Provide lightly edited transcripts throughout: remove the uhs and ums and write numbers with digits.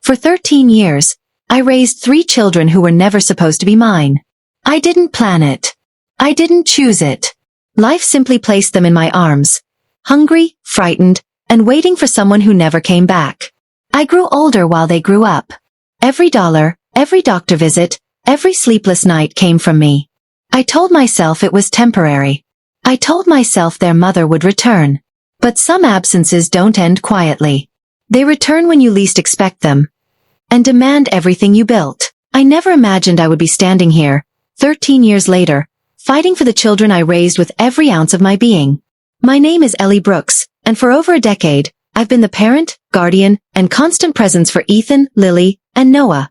For 13 years, I raised 3 children who were never supposed to be mine. I didn't plan it. I didn't choose it. Life simply placed them in my arms, hungry, frightened, and waiting for someone who never came back. I grew older while they grew up. Every dollar, every doctor visit, every sleepless night came from me. I told myself it was temporary. I told myself their mother would return. But some absences don't end quietly. They return when you least expect them, and demand everything you built. I never imagined I would be standing here, 13 years later, fighting for the children I raised with every ounce of my being. My name is Ellie Brooks, and for over a decade, I've been the parent, guardian, and constant presence for Ethan, Lily, and Noah,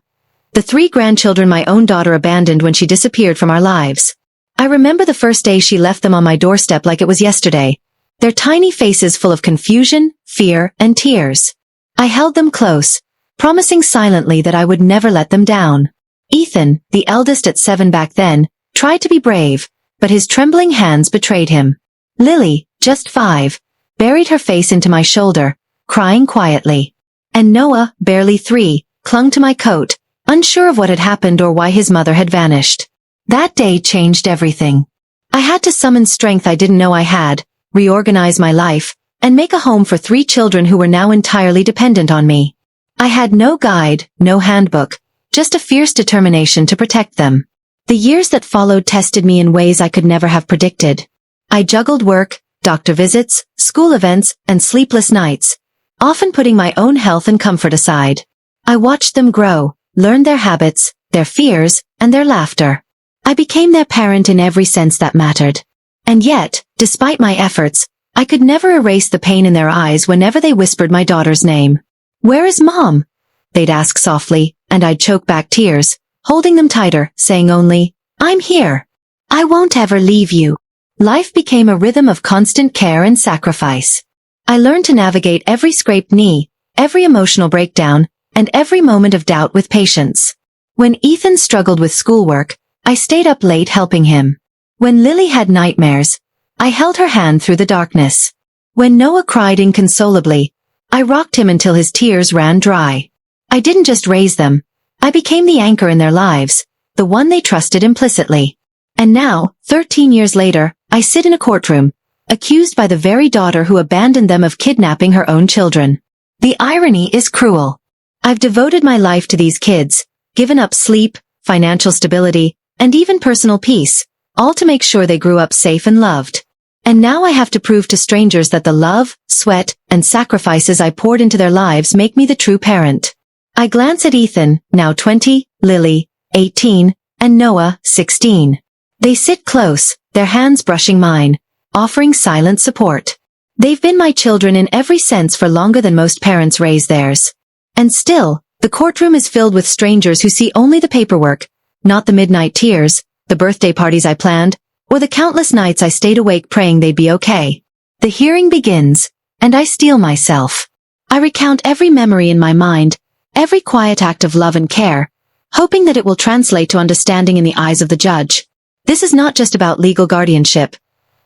the 3 grandchildren my own daughter abandoned when she disappeared from our lives. I remember the first day she left them on my doorstep like it was yesterday, their tiny faces full of confusion, fear, and tears. I held them close, promising silently that I would never let them down. Ethan, the eldest at 7 back then, tried to be brave, but his trembling hands betrayed him. Lily, just 5, buried her face into my shoulder, crying quietly. And Noah, barely 3, clung to my coat, unsure of what had happened or why his mother had vanished. That day changed everything. I had to summon strength I didn't know I had, reorganize my life, and make a home for 3 children who were now entirely dependent on me. I had no guide, no handbook, just a fierce determination to protect them. The years that followed tested me in ways I could never have predicted. I juggled work, doctor visits, school events, and sleepless nights, often putting my own health and comfort aside. I watched them grow, learned their habits, their fears, and their laughter. I became their parent in every sense that mattered. And yet, despite my efforts, I could never erase the pain in their eyes whenever they whispered my daughter's name. "Where is Mom?" they'd ask softly, and I'd choke back tears, holding them tighter, saying only, "I'm here. I won't ever leave you." Life became a rhythm of constant care and sacrifice. I learned to navigate every scraped knee, every emotional breakdown, and every moment of doubt with patience. When Ethan struggled with schoolwork, I stayed up late helping him. When Lily had nightmares, I held her hand through the darkness. When Noah cried inconsolably, I rocked him until his tears ran dry. I didn't just raise them. I became the anchor in their lives, the one they trusted implicitly. And now, 13 years later, I sit in a courtroom, accused by the very daughter who abandoned them of kidnapping her own children. The irony is cruel. I've devoted my life to these kids, given up sleep, financial stability, and even personal peace, all to make sure they grew up safe and loved. And now I have to prove to strangers that the love, sweat, and sacrifices I poured into their lives make me the true parent. I glance at Ethan, now 20, Lily, 18, and Noah, 16. They sit close, their hands brushing mine, offering silent support. They've been my children in every sense for longer than most parents raise theirs. And still, the courtroom is filled with strangers who see only the paperwork, not the midnight tears, the birthday parties I planned, or the countless nights I stayed awake praying they'd be okay. The hearing begins, and I steel myself. I recount every memory in my mind, every quiet act of love and care, hoping that it will translate to understanding in the eyes of the judge. This is not just about legal guardianship.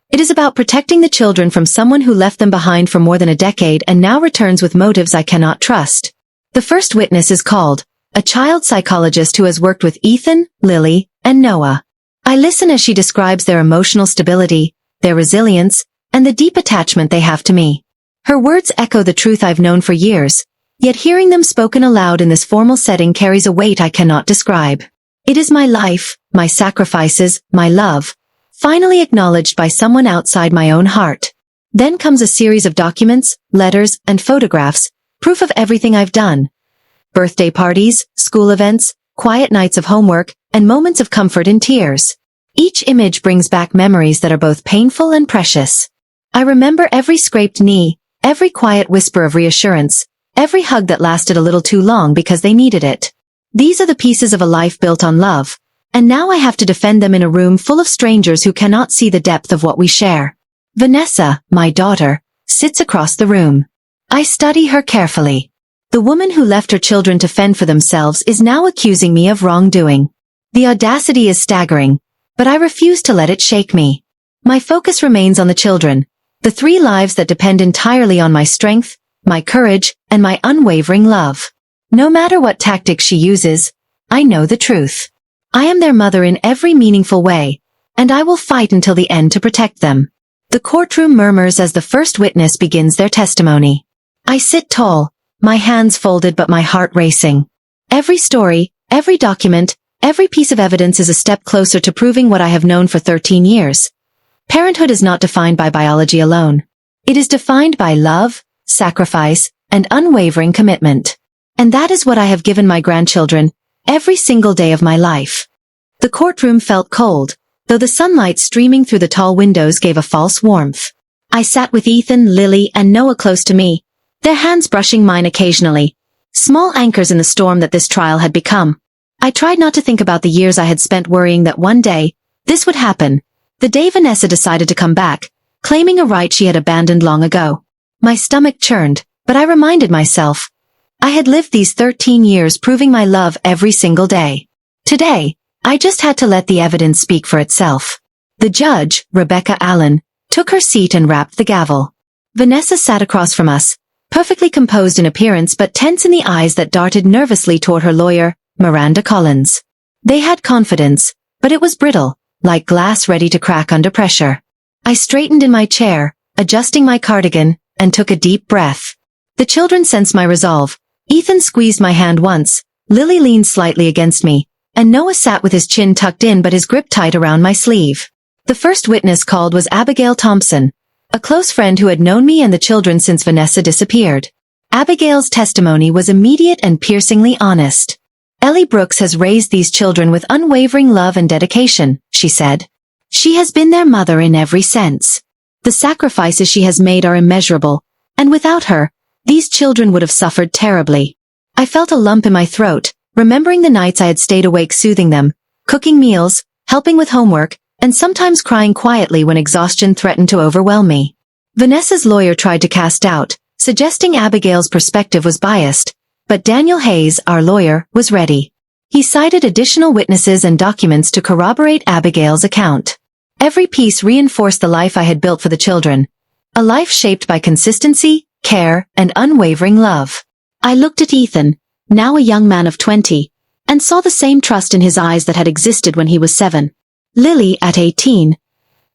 It is about protecting the children from someone who left them behind for more than a decade and now returns with motives I cannot trust. The first witness is called, a child psychologist who has worked with Ethan, Lily, and Noah. I listen as she describes their emotional stability, their resilience, and the deep attachment they have to me. Her words echo the truth I've known for years, yet hearing them spoken aloud in this formal setting carries a weight I cannot describe. It is my life, my sacrifices, my love, finally acknowledged by someone outside my own heart. Then comes a series of documents, letters, and photographs, proof of everything I've done. Birthday parties, school events, quiet nights of homework, and moments of comfort in tears. Each image brings back memories that are both painful and precious. I remember every scraped knee, every quiet whisper of reassurance, every hug that lasted a little too long because they needed it. These are the pieces of a life built on love, and now I have to defend them in a room full of strangers who cannot see the depth of what we share. Vanessa, my daughter, sits across the room. I study her carefully. The woman who left her children to fend for themselves is now accusing me of wrongdoing. The audacity is staggering, but I refuse to let it shake me. My focus remains on the children, the 3 lives that depend entirely on my strength, my courage, and my unwavering love. No matter what tactics she uses, I know the truth. I am their mother in every meaningful way, and I will fight until the end to protect them. The courtroom murmurs as the first witness begins their testimony. I sit tall, my hands folded but my heart racing. Every story, every document, every piece of evidence is a step closer to proving what I have known for 13 years. Parenthood is not defined by biology alone. It is defined by love, sacrifice, and unwavering commitment. And that is what I have given my grandchildren every single day of my life. The courtroom felt cold, though the sunlight streaming through the tall windows gave a false warmth. I sat with Ethan, Lily, and Noah close to me, their hands brushing mine occasionally, small anchors in the storm that this trial had become. I tried not to think about the years I had spent worrying that one day, this would happen, the day Vanessa decided to come back, claiming a right she had abandoned long ago. My stomach churned, but I reminded myself, I had lived these 13 years proving my love every single day. Today, I just had to let the evidence speak for itself. The judge, Rebecca Allen, took her seat and rapped the gavel. Vanessa sat across from us, perfectly composed in appearance but tense in the eyes that darted nervously toward her lawyer, Miranda Collins. They had confidence, but it was brittle, like glass ready to crack under pressure. I straightened in my chair, adjusting my cardigan, and took a deep breath. The children sensed my resolve. Ethan squeezed my hand once, Lily leaned slightly against me, and Noah sat with his chin tucked in but his grip tight around my sleeve. The first witness called was Abigail Thompson, a close friend who had known me and the children since Vanessa disappeared. Abigail's testimony was immediate and piercingly honest. Ellie Brooks has raised these children with unwavering love and dedication, she said. She has been their mother in every sense. The sacrifices she has made are immeasurable, and without her, these children would have suffered terribly. I felt a lump in my throat, remembering the nights I had stayed awake soothing them, cooking meals, helping with homework, and sometimes crying quietly when exhaustion threatened to overwhelm me. Vanessa's lawyer tried to cast doubt, suggesting Abigail's perspective was biased, but Daniel Hayes, our lawyer, was ready. He cited additional witnesses and documents to corroborate Abigail's account. Every piece reinforced the life I had built for the children, a life shaped by consistency, care, and unwavering love. I looked at Ethan, now a young man of 20, and saw the same trust in his eyes that had existed when he was 7. Lily, at 18,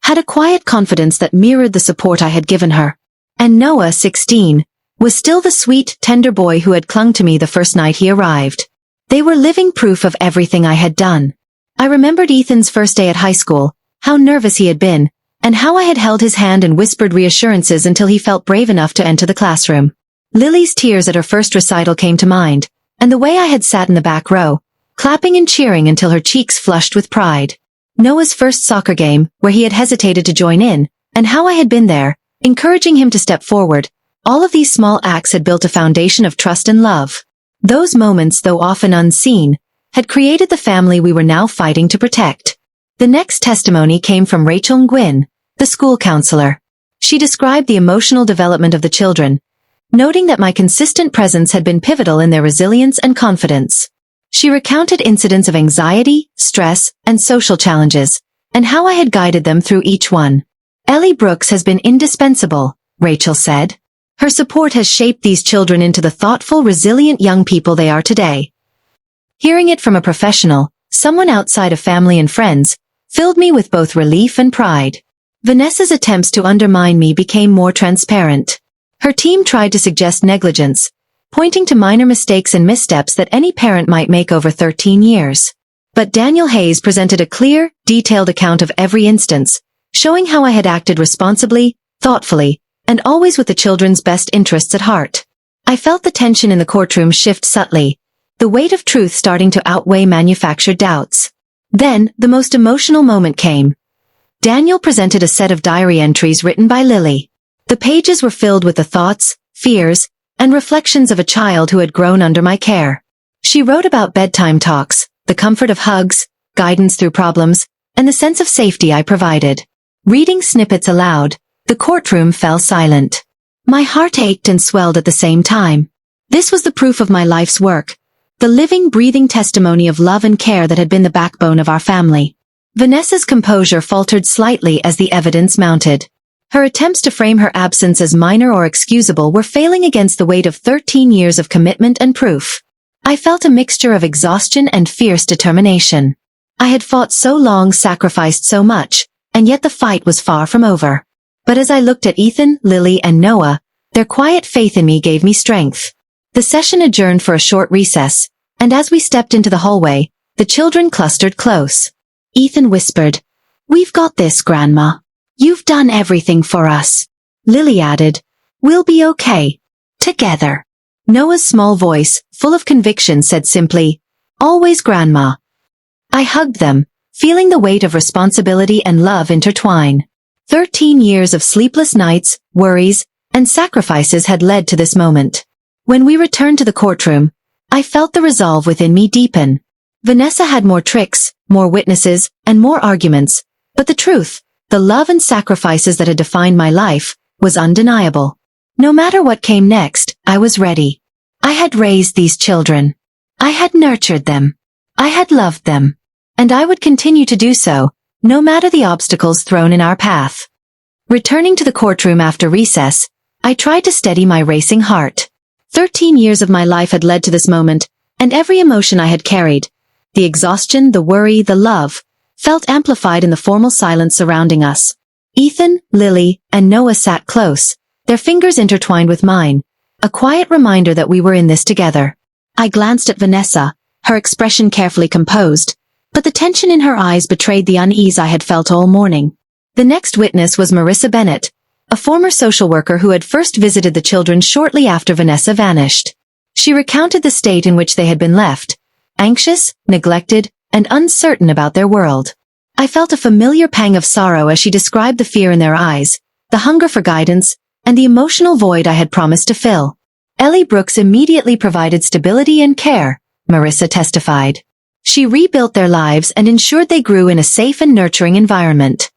had a quiet confidence that mirrored the support I had given her. And Noah, 16, was still the sweet, tender boy who had clung to me the first night he arrived. They were living proof of everything I had done. I remembered Ethan's first day at high school, how nervous he had been, and how I had held his hand and whispered reassurances until he felt brave enough to enter the classroom. Lily's tears at her first recital came to mind, and the way I had sat in the back row, clapping and cheering until her cheeks flushed with pride. Noah's first soccer game, where he had hesitated to join in, and how I had been there, encouraging him to step forward. All of these small acts had built a foundation of trust and love. Those moments, though often unseen, had created the family we were now fighting to protect. The next testimony came from Rachel Nguyen, the school counselor. She described the emotional development of the children, noting that my consistent presence had been pivotal in their resilience and confidence. She recounted incidents of anxiety, stress, and social challenges, and how I had guided them through each one. Ellie Brooks has been indispensable, Rachel said. Her support has shaped these children into the thoughtful, resilient young people they are today. Hearing it from a professional, someone outside of family and friends, filled me with both relief and pride. Vanessa's attempts to undermine me became more transparent. Her team tried to suggest negligence, pointing to minor mistakes and missteps that any parent might make over 13 years. But Daniel Hayes presented a clear, detailed account of every instance, showing how I had acted responsibly, thoughtfully, and always with the children's best interests at heart. I felt the tension in the courtroom shift subtly, the weight of truth starting to outweigh manufactured doubts. Then, the most emotional moment came. Daniel presented a set of diary entries written by Lily. The pages were filled with the thoughts, fears, and reflections of a child who had grown under my care. She wrote about bedtime talks, the comfort of hugs, guidance through problems, and the sense of safety I provided. Reading snippets aloud, the courtroom fell silent. My heart ached and swelled at the same time. This was the proof of my life's work, the living, breathing testimony of love and care that had been the backbone of our family. Vanessa's composure faltered slightly as the evidence mounted. Her attempts to frame her absence as minor or excusable were failing against the weight of 13 years of commitment and proof. I felt a mixture of exhaustion and fierce determination. I had fought so long, sacrificed so much, and yet the fight was far from over. But as I looked at Ethan, Lily, and Noah, their quiet faith in me gave me strength. The session adjourned for a short recess, and as we stepped into the hallway, the children clustered close. Ethan whispered, "We've got this, Grandma. You've done everything for us." Lily added, "We'll be okay. Together." Noah's small voice, full of conviction, said simply, "Always, Grandma." I hugged them, feeling the weight of responsibility and love intertwine. 13 years of sleepless nights, worries, and sacrifices had led to this moment. When we returned to the courtroom, I felt the resolve within me deepen. Vanessa had more tricks, more witnesses, and more arguments, but the truth, the love and sacrifices that had defined my life, was undeniable. No matter what came next, I was ready. I had raised these children. I had nurtured them. I had loved them. And I would continue to do so, no matter the obstacles thrown in our path. Returning to the courtroom after recess, I tried to steady my racing heart. 13 years of my life had led to this moment, and every emotion I had carried, the exhaustion, the worry, the love, felt amplified in the formal silence surrounding us. Ethan, Lily, and Noah sat close, their fingers intertwined with mine, a quiet reminder that we were in this together. I glanced at Vanessa, her expression carefully composed, but the tension in her eyes betrayed the unease I had felt all morning. The next witness was Marissa Bennett, a former social worker who had first visited the children shortly after Vanessa vanished. She recounted the state in which they had been left, anxious, neglected, and uncertain about their world. I felt a familiar pang of sorrow as she described the fear in their eyes, the hunger for guidance, and the emotional void I had promised to fill. Ellie Brooks immediately provided stability and care, Marissa testified. She rebuilt their lives and ensured they grew in a safe and nurturing environment.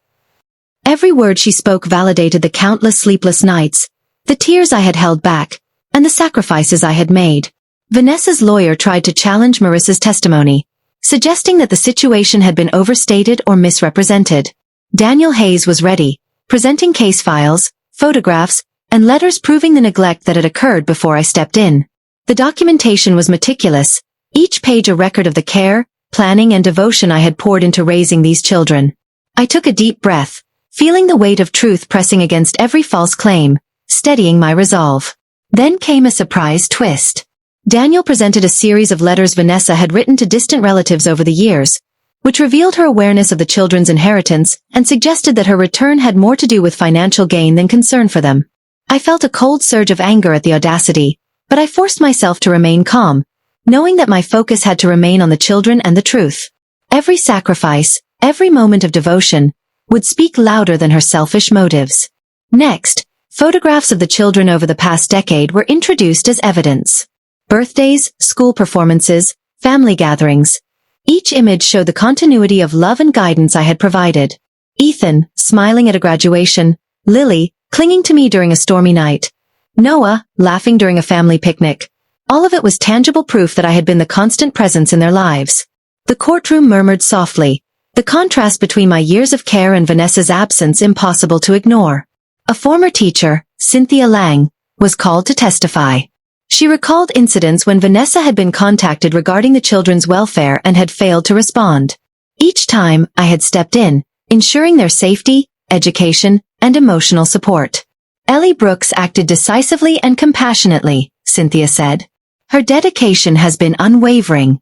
Every word she spoke validated the countless sleepless nights, the tears I had held back, and the sacrifices I had made. Vanessa's lawyer tried to challenge Marissa's testimony, suggesting that the situation had been overstated or misrepresented. Daniel Hayes was ready, presenting case files, photographs, and letters proving the neglect that had occurred before I stepped in. The documentation was meticulous, each page a record of the care, planning, and devotion I had poured into raising these children. I took a deep breath, feeling the weight of truth pressing against every false claim, steadying my resolve. Then came a surprise twist. Daniel presented a series of letters Vanessa had written to distant relatives over the years, which revealed her awareness of the children's inheritance and suggested that her return had more to do with financial gain than concern for them. I felt a cold surge of anger at the audacity, but I forced myself to remain calm, knowing that my focus had to remain on the children and the truth. Every sacrifice, every moment of devotion, would speak louder than her selfish motives. Next, photographs of the children over the past decade were introduced as evidence. Birthdays, school performances, family gatherings. Each image showed the continuity of love and guidance I had provided. Ethan, smiling at a graduation, Lily, clinging to me during a stormy night, Noah, laughing during a family picnic. All of it was tangible proof that I had been the constant presence in their lives. The courtroom murmured softly, the contrast between my years of care and Vanessa's absence impossible to ignore. A former teacher, Cynthia Lang, was called to testify. She recalled incidents when Vanessa had been contacted regarding the children's welfare and had failed to respond. Each time, I had stepped in, ensuring their safety, education, and emotional support. Ellie Brooks acted decisively and compassionately, Cynthia said. Her dedication has been unwavering.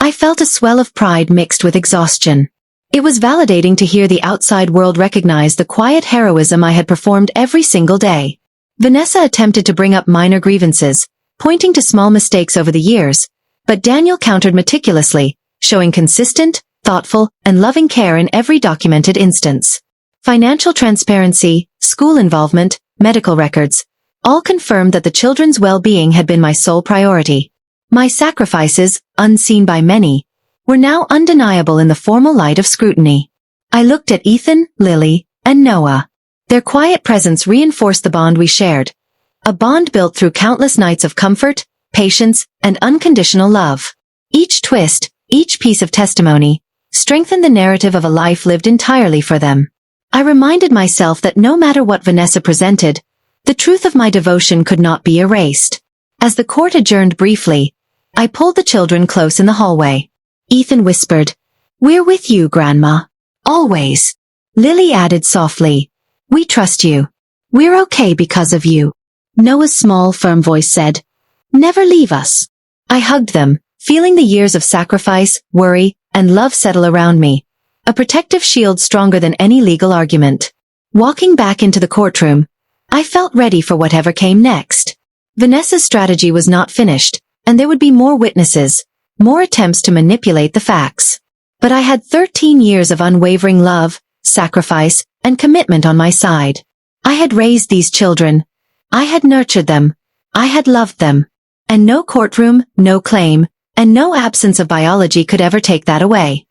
I felt a swell of pride mixed with exhaustion. It was validating to hear the outside world recognize the quiet heroism I had performed every single day. Vanessa attempted to bring up minor grievances, pointing to small mistakes over the years, but Daniel countered meticulously, showing consistent, thoughtful, and loving care in every documented instance. Financial transparency, school involvement, medical records, all confirmed that the children's well-being had been my sole priority. My sacrifices, unseen by many, were now undeniable in the formal light of scrutiny. I looked at Ethan, Lily, and Noah. Their quiet presence reinforced the bond we shared, a bond built through countless nights of comfort, patience, and unconditional love. Each twist, each piece of testimony, strengthened the narrative of a life lived entirely for them. I reminded myself that no matter what Vanessa presented, the truth of my devotion could not be erased. As the court adjourned briefly, I pulled the children close in the hallway. Ethan whispered, "We're with you, Grandma. Always." Lily added softly, "We trust you. We're okay because of you." Noah's small, firm voice said, "Never leave us." I hugged them, feeling the years of sacrifice, worry, and love settle around me. A protective shield stronger than any legal argument. Walking back into the courtroom, I felt ready for whatever came next. Vanessa's strategy was not finished, and there would be more witnesses, more attempts to manipulate the facts. But I had 13 years of unwavering love, sacrifice, and commitment on my side. I had raised these children. I had nurtured them. I had loved them. And no courtroom, no claim, and no absence of biology could ever take that away.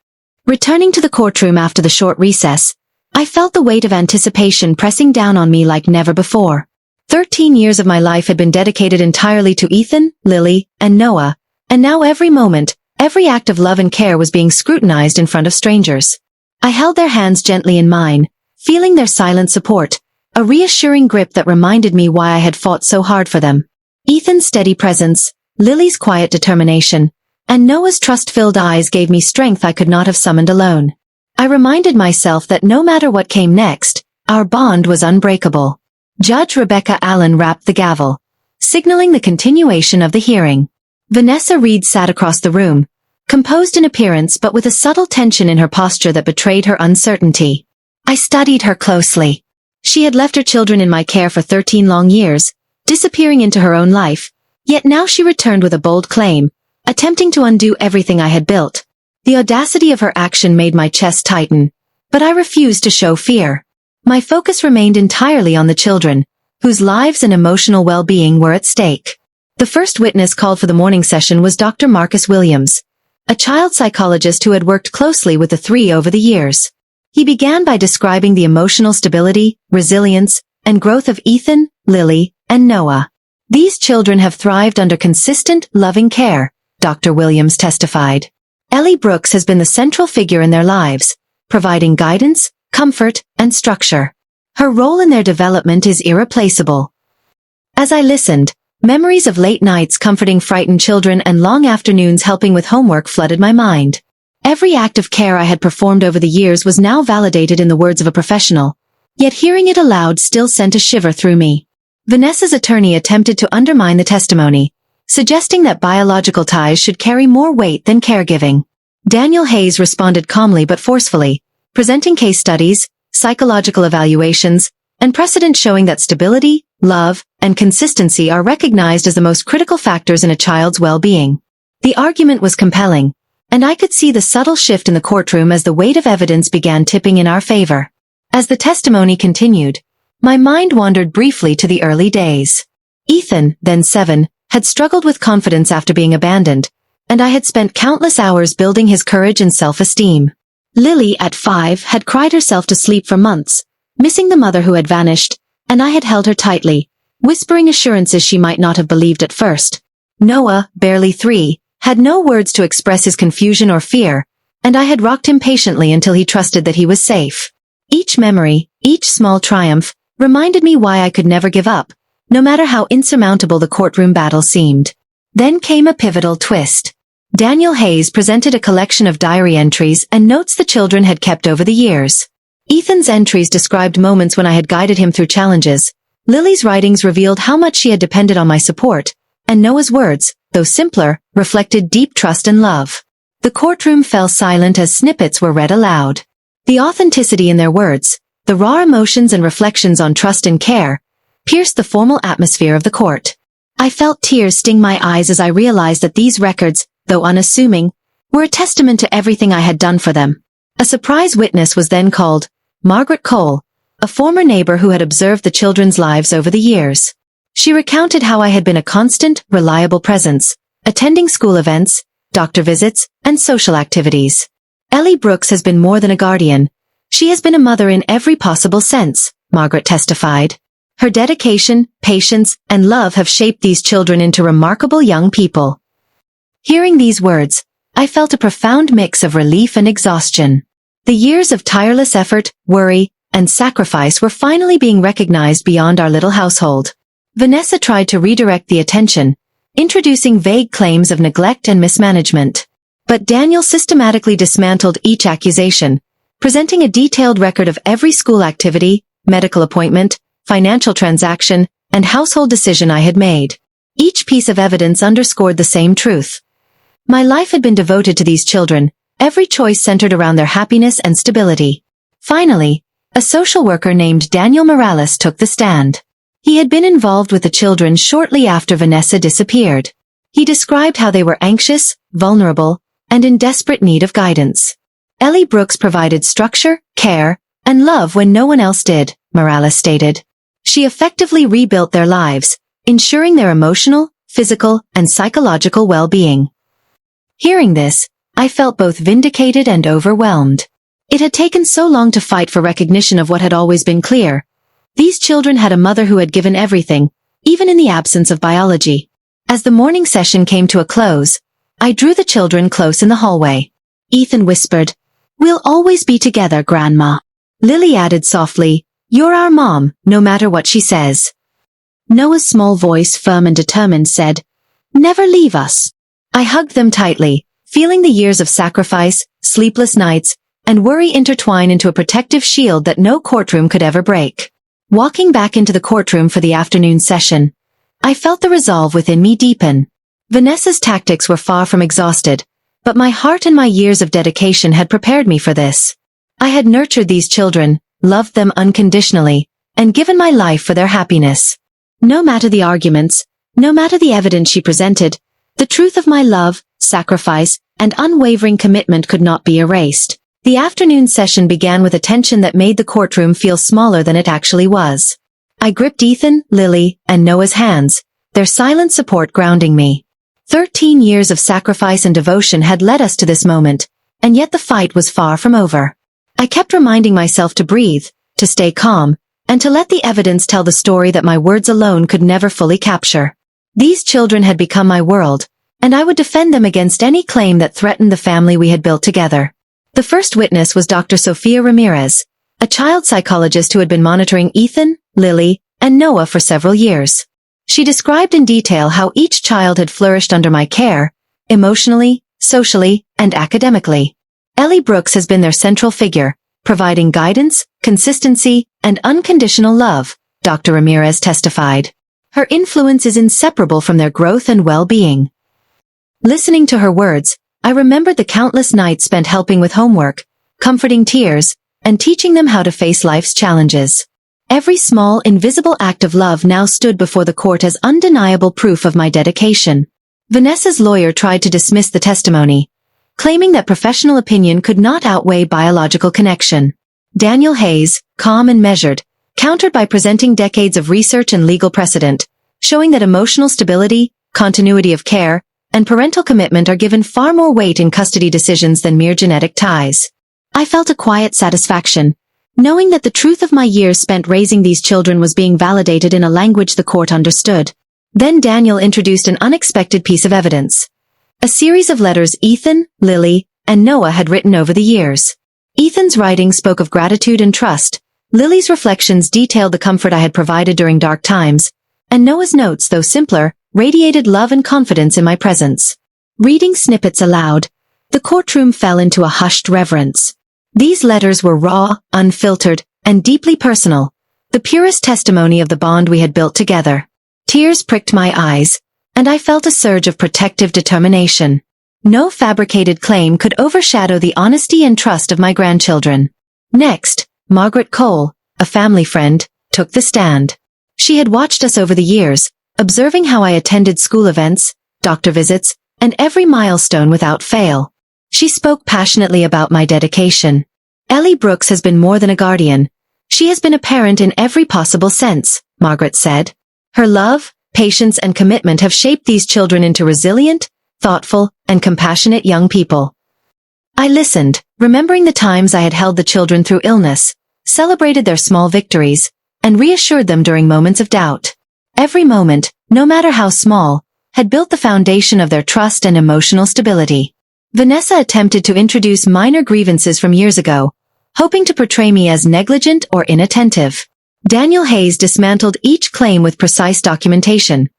Returning to the courtroom after the short recess, I felt the weight of anticipation pressing down on me like never before. 13 years of my life had been dedicated entirely to Ethan, Lily, and Noah, and now every moment, every act of love and care was being scrutinized in front of strangers. I held their hands gently in mine, feeling their silent support, a reassuring grip that reminded me why I had fought so hard for them. Ethan's steady presence, Lily's quiet determination, and Noah's trust-filled eyes gave me strength I could not have summoned alone. I reminded myself that no matter what came next, our bond was unbreakable. Judge Rebecca Allen rapped the gavel, signaling the continuation of the hearing. Vanessa Reed sat across the room, composed in appearance but with a subtle tension in her posture that betrayed her uncertainty. I studied her closely. She had left her children in my care for 13 long years, disappearing into her own life, yet now she returned with a bold claim, attempting to undo everything I had built. The audacity of her action made my chest tighten, but I refused to show fear. My focus remained entirely on the children, whose lives and emotional well-being were at stake. The first witness called for the morning session was Dr. Marcus Williams, a child psychologist who had worked closely with the three over the years. He began by describing the emotional stability, resilience, and growth of Ethan, Lily, and Noah. These children have thrived under consistent, loving care, Dr. Williams testified. Ellie Brooks has been the central figure in their lives, providing guidance, comfort, and structure. Her role in their development is irreplaceable. As I listened, memories of late nights comforting frightened children and long afternoons helping with homework flooded my mind. Every act of care I had performed over the years was now validated in the words of a professional, yet hearing it aloud still sent a shiver through me. Vanessa's attorney attempted to undermine the testimony, suggesting that biological ties should carry more weight than caregiving. Daniel Hayes responded calmly but forcefully, presenting case studies, psychological evaluations, and precedent showing that stability, love, and consistency are recognized as the most critical factors in a child's well-being. The argument was compelling, and I could see the subtle shift in the courtroom as the weight of evidence began tipping in our favor. As the testimony continued, my mind wandered briefly to the early days. Ethan, then 7, had struggled with confidence after being abandoned, and I had spent countless hours building his courage and self-esteem. Lily, at 5, had cried herself to sleep for months, missing the mother who had vanished, and I had held her tightly, whispering assurances she might not have believed at first. Noah, barely 3, had no words to express his confusion or fear, and I had rocked him patiently until he trusted that he was safe. Each memory, each small triumph, reminded me why I could never give up, no matter how insurmountable the courtroom battle seemed. Then came a pivotal twist. Daniel Hayes presented a collection of diary entries and notes the children had kept over the years. Ethan's entries described moments when I had guided him through challenges. Lily's writings revealed how much she had depended on my support, and Noah's words, though simpler, reflected deep trust and love. The courtroom fell silent as snippets were read aloud. The authenticity in their words, the raw emotions and reflections on trust and care, pierced the formal atmosphere of the court. I felt tears sting my eyes as I realized that these records, though unassuming, were a testament to everything I had done for them. A surprise witness was then called, Margaret Cole, a former neighbor who had observed the children's lives over the years. She recounted how I had been a constant, reliable presence, attending school events, doctor visits, and social activities. Ellie Brooks has been more than a guardian. She has been a mother in every possible sense, Margaret testified. Her dedication, patience, and love have shaped these children into remarkable young people. Hearing these words, I felt a profound mix of relief and exhaustion. The years of tireless effort, worry, and sacrifice were finally being recognized beyond our little household. Vanessa tried to redirect the attention, introducing vague claims of neglect and mismanagement. But Daniel systematically dismantled each accusation, presenting a detailed record of every school activity, medical appointment, financial transaction, and household decision I had made. Each piece of evidence underscored the same truth. My life had been devoted to these children, every choice centered around their happiness and stability. Finally, a social worker named Daniel Morales took the stand. He had been involved with the children shortly after Vanessa disappeared. He described how they were anxious, vulnerable, and in desperate need of guidance. Ellie Brooks provided structure, care, and love when no one else did, Morales stated. She effectively rebuilt their lives, ensuring their emotional, physical, and psychological well-being. Hearing this, I felt both vindicated and overwhelmed. It had taken so long to fight for recognition of what had always been clear. These children had a mother who had given everything, even in the absence of biology. As the morning session came to a close, I drew the children close in the hallway. Ethan whispered, "We'll always be together, Grandma." Lily added softly, "You're our mom, no matter what she says." Noah's small voice, firm and determined, said, "Never leave us." I hugged them tightly, feeling the years of sacrifice, sleepless nights, and worry intertwine into a protective shield that no courtroom could ever break. Walking back into the courtroom for the afternoon session, I felt the resolve within me deepen. Vanessa's tactics were far from exhausted, but my heart and my years of dedication had prepared me for this. I had nurtured these children, loved them unconditionally, and given my life for their happiness. No matter the arguments, no matter the evidence she presented, the truth of my love, sacrifice, and unwavering commitment could not be erased. The afternoon session began with a tension that made the courtroom feel smaller than it actually was. I gripped Ethan, Lily, and Noah's hands, their silent support grounding me. 13 years of sacrifice and devotion had led us to this moment, and yet the fight was far from over. I kept reminding myself to breathe, to stay calm, and to let the evidence tell the story that my words alone could never fully capture. These children had become my world, and I would defend them against any claim that threatened the family we had built together. The first witness was Dr. Sofia Ramirez, a child psychologist who had been monitoring Ethan, Lily, and Noah for several years. She described in detail how each child had flourished under my care, emotionally, socially, and academically. Ellie Brooks has been their central figure, providing guidance, consistency, and unconditional love, Dr. Ramirez testified. Her influence is inseparable from their growth and well-being. Listening to her words, I remembered the countless nights spent helping with homework, comforting tears, and teaching them how to face life's challenges. Every small, invisible act of love now stood before the court as undeniable proof of my dedication. Vanessa's lawyer tried to dismiss the testimony, claiming that professional opinion could not outweigh biological connection. Daniel Hayes, calm and measured, countered by presenting decades of research and legal precedent, showing that emotional stability, continuity of care, and parental commitment are given far more weight in custody decisions than mere genetic ties. I felt a quiet satisfaction, knowing that the truth of my years spent raising these children was being validated in a language the court understood. Then Daniel introduced an unexpected piece of evidence. A series of letters Ethan, Lily, and Noah had written over the years. Ethan's writing spoke of gratitude and trust. Lily's reflections detailed the comfort I had provided during dark times, and Noah's notes, though simpler, radiated love and confidence in my presence. Reading snippets aloud, the courtroom fell into a hushed reverence. These letters were raw, unfiltered, and deeply personal, the purest testimony of the bond we had built together. Tears pricked my eyes, and I felt a surge of protective determination. No fabricated claim could overshadow the honesty and trust of my grandchildren. Next, Margaret Cole, a family friend, took the stand. She had watched us over the years, observing how I attended school events, doctor visits, and every milestone without fail. She spoke passionately about my dedication. Ellie Brooks has been more than a guardian. She has been a parent in every possible sense, Margaret said. Her love, patience, and commitment have shaped these children into resilient, thoughtful, and compassionate young people. I listened, remembering the times I had held the children through illness, celebrated their small victories, and reassured them during moments of doubt. Every moment, no matter how small, had built the foundation of their trust and emotional stability. Vanessa attempted to introduce minor grievances from years ago, hoping to portray me as negligent or inattentive. Daniel Hayes dismantled each claim with precise documentation.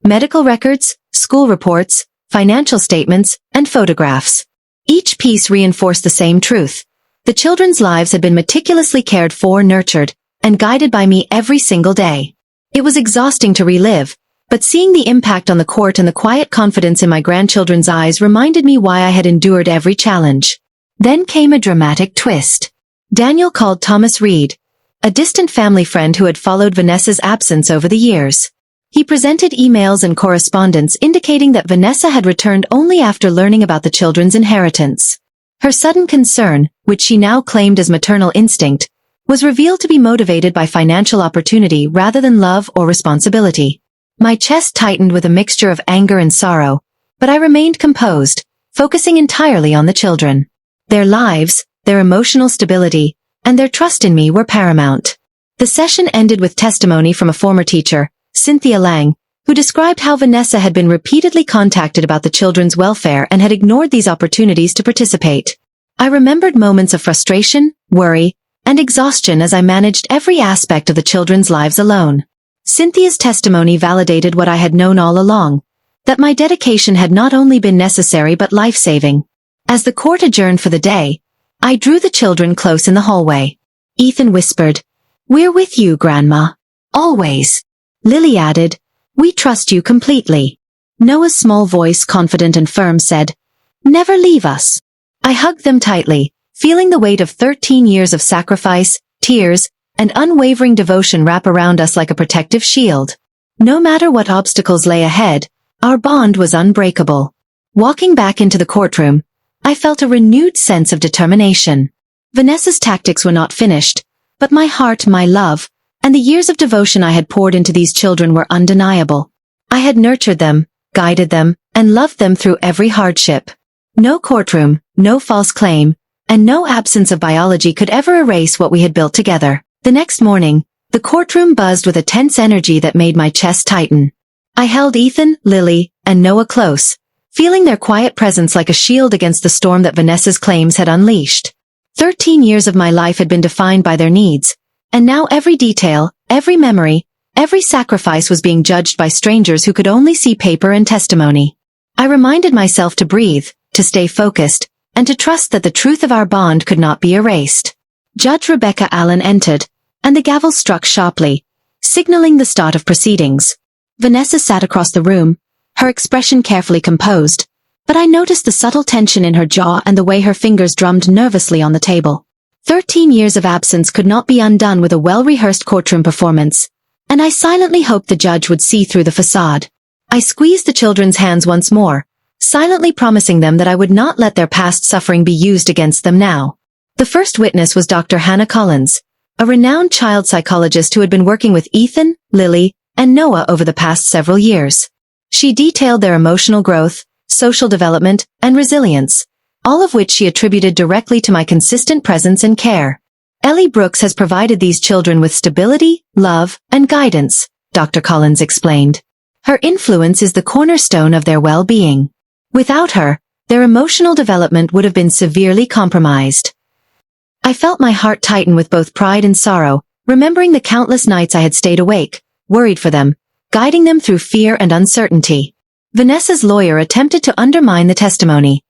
Medical records, school reports, financial statements, and photographs. Each piece reinforced the same truth. The children's lives had been meticulously cared for, nurtured, and guided by me every single day. It was exhausting to relive, but seeing the impact on the court and the quiet confidence in my grandchildren's eyes reminded me why I had endured every challenge. Then came a dramatic twist. Daniel called Thomas Reed, a distant family friend who had followed Vanessa's absence over the years. He presented emails and correspondence indicating that Vanessa had returned only after learning about the children's inheritance. Her sudden concern, which she now claimed as maternal instinct, was revealed to be motivated by financial opportunity rather than love or responsibility. My chest tightened with a mixture of anger and sorrow, but I remained composed, focusing entirely on the children. Their lives, their emotional stability, and their trust in me were paramount. The session ended with testimony from a former teacher, Cynthia Lang, who described how Vanessa had been repeatedly contacted about the children's welfare and had ignored these opportunities to participate. I remembered moments of frustration, worry, and exhaustion as I managed every aspect of the children's lives alone. Cynthia's testimony validated what I had known all along, that my dedication had not only been necessary but life-saving. As the court adjourned for the day, I drew the children close in the hallway. Ethan whispered, "We're with you, Grandma. Always." Lily added, "We trust you completely." Noah's small voice, confident and firm, said, "Never leave us." I hugged them tightly, feeling the weight of 13 years of sacrifice, tears, and unwavering devotion wrap around us like a protective shield. No matter what obstacles lay ahead, our bond was unbreakable. Walking back into the courtroom, I felt a renewed sense of determination. Vanessa's tactics were not finished, but my heart, my love, and the years of devotion I had poured into these children were undeniable. I had nurtured them, guided them, and loved them through every hardship. No courtroom, no false claim, and no absence of biology could ever erase what we had built together. The next morning, the courtroom buzzed with a tense energy that made my chest tighten. I held Ethan, Lily, and Noah close, feeling their quiet presence like a shield against the storm that Vanessa's claims had unleashed. 13 years of my life had been defined by their needs, and now every detail, every memory, every sacrifice was being judged by strangers who could only see paper and testimony. I reminded myself to breathe, to stay focused, and to trust that the truth of our bond could not be erased. Judge Rebecca Allen entered, and the gavel struck sharply, signaling the start of proceedings. Vanessa sat across the room, her expression carefully composed, but I noticed the subtle tension in her jaw and the way her fingers drummed nervously on the table. 13 years of absence could not be undone with a well-rehearsed courtroom performance, and I silently hoped the judge would see through the facade. I squeezed the children's hands once more, silently promising them that I would not let their past suffering be used against them now. The first witness was Dr. Hannah Collins, a renowned child psychologist who had been working with Ethan, Lily, and Noah over the past several years. She detailed their emotional growth, social development, and resilience, all of which she attributed directly to my consistent presence and care. Ellie Brooks has provided these children with stability, love, and guidance, Dr. Collins explained. Her influence is the cornerstone of their well-being. Without her, their emotional development would have been severely compromised. I felt my heart tighten with both pride and sorrow, remembering the countless nights I had stayed awake, worried for them, guiding them through fear and uncertainty. Vanessa's lawyer attempted to undermine the testimony,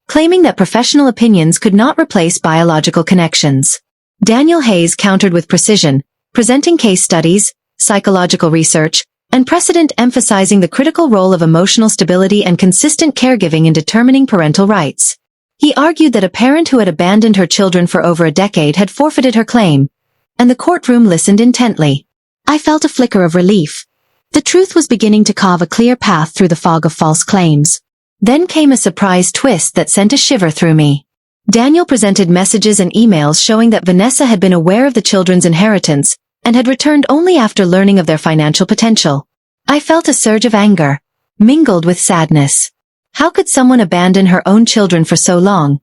claiming that professional opinions could not replace biological connections. Daniel Hayes countered with precision, presenting case studies, psychological research, and precedent emphasizing the critical role of emotional stability and consistent caregiving in determining parental rights. He argued that a parent who had abandoned her children for over a decade had forfeited her claim, and the courtroom listened intently. I felt a flicker of relief. The truth was beginning to carve a clear path through the fog of false claims. Then came a surprise twist that sent a shiver through me. Daniel presented messages and emails showing that Vanessa had been aware of the children's inheritance and had returned only after learning of their financial potential. I felt a surge of anger, mingled with sadness. How could someone abandon her own children for so long,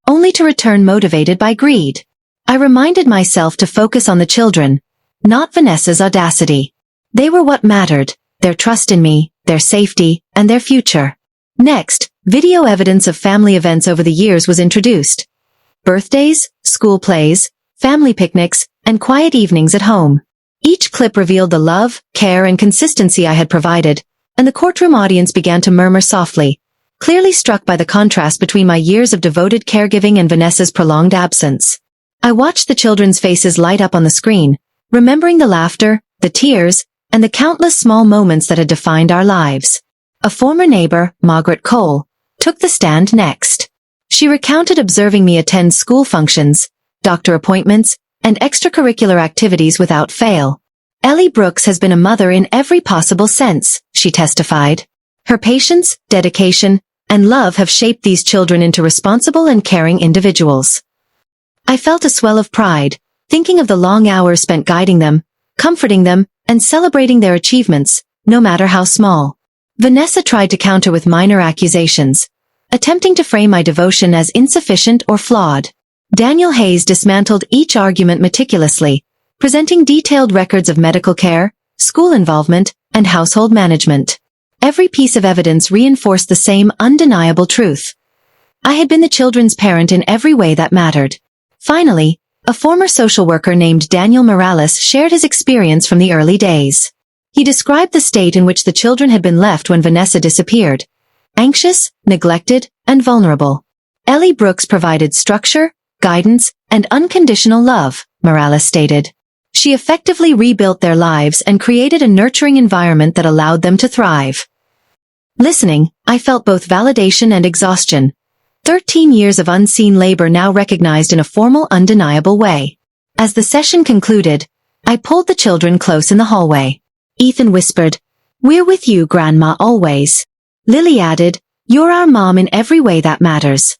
only to return motivated by greed? I reminded myself to focus on the children, not Vanessa's audacity. They were what mattered, their trust in me, their safety, and their future. Next, video evidence of family events over the years was introduced. Birthdays, school plays, family picnics, and quiet evenings at home. Each clip revealed the love, care, and consistency I had provided, and the courtroom audience began to murmur softly, clearly struck by the contrast between my years of devoted caregiving and Vanessa's prolonged absence. I watched the children's faces light up on the screen, remembering the laughter, the tears, and the countless small moments that had defined our lives. A former neighbor, Margaret Cole, took the stand next. She recounted observing me attend school functions, doctor appointments, and extracurricular activities without fail. Ellie Brooks has been a mother in every possible sense, she testified. Her patience, dedication, and love have shaped these children into responsible and caring individuals. I felt a swell of pride, thinking of the long hours spent guiding them, comforting them, and celebrating their achievements, no matter how small. Vanessa tried to counter with minor accusations, attempting to frame my devotion as insufficient or flawed. Daniel Hayes dismantled each argument meticulously, presenting detailed records of medical care, school involvement, and household management. Every piece of evidence reinforced the same undeniable truth. I had been the children's parent in every way that mattered. Finally, a former social worker named Daniel Morales shared his experience from the early days. He described the state in which the children had been left when Vanessa disappeared. Anxious, neglected, and vulnerable. Ellie Brooks provided structure, guidance, and unconditional love, Morales stated. She effectively rebuilt their lives and created a nurturing environment that allowed them to thrive. Listening, I felt both validation and exhaustion. 13 years of unseen labor now recognized in a formal, undeniable way. As the session concluded, I pulled the children close in the hallway. Ethan whispered, "We're with you, Grandma, always." Lily added, "You're our mom in every way that matters."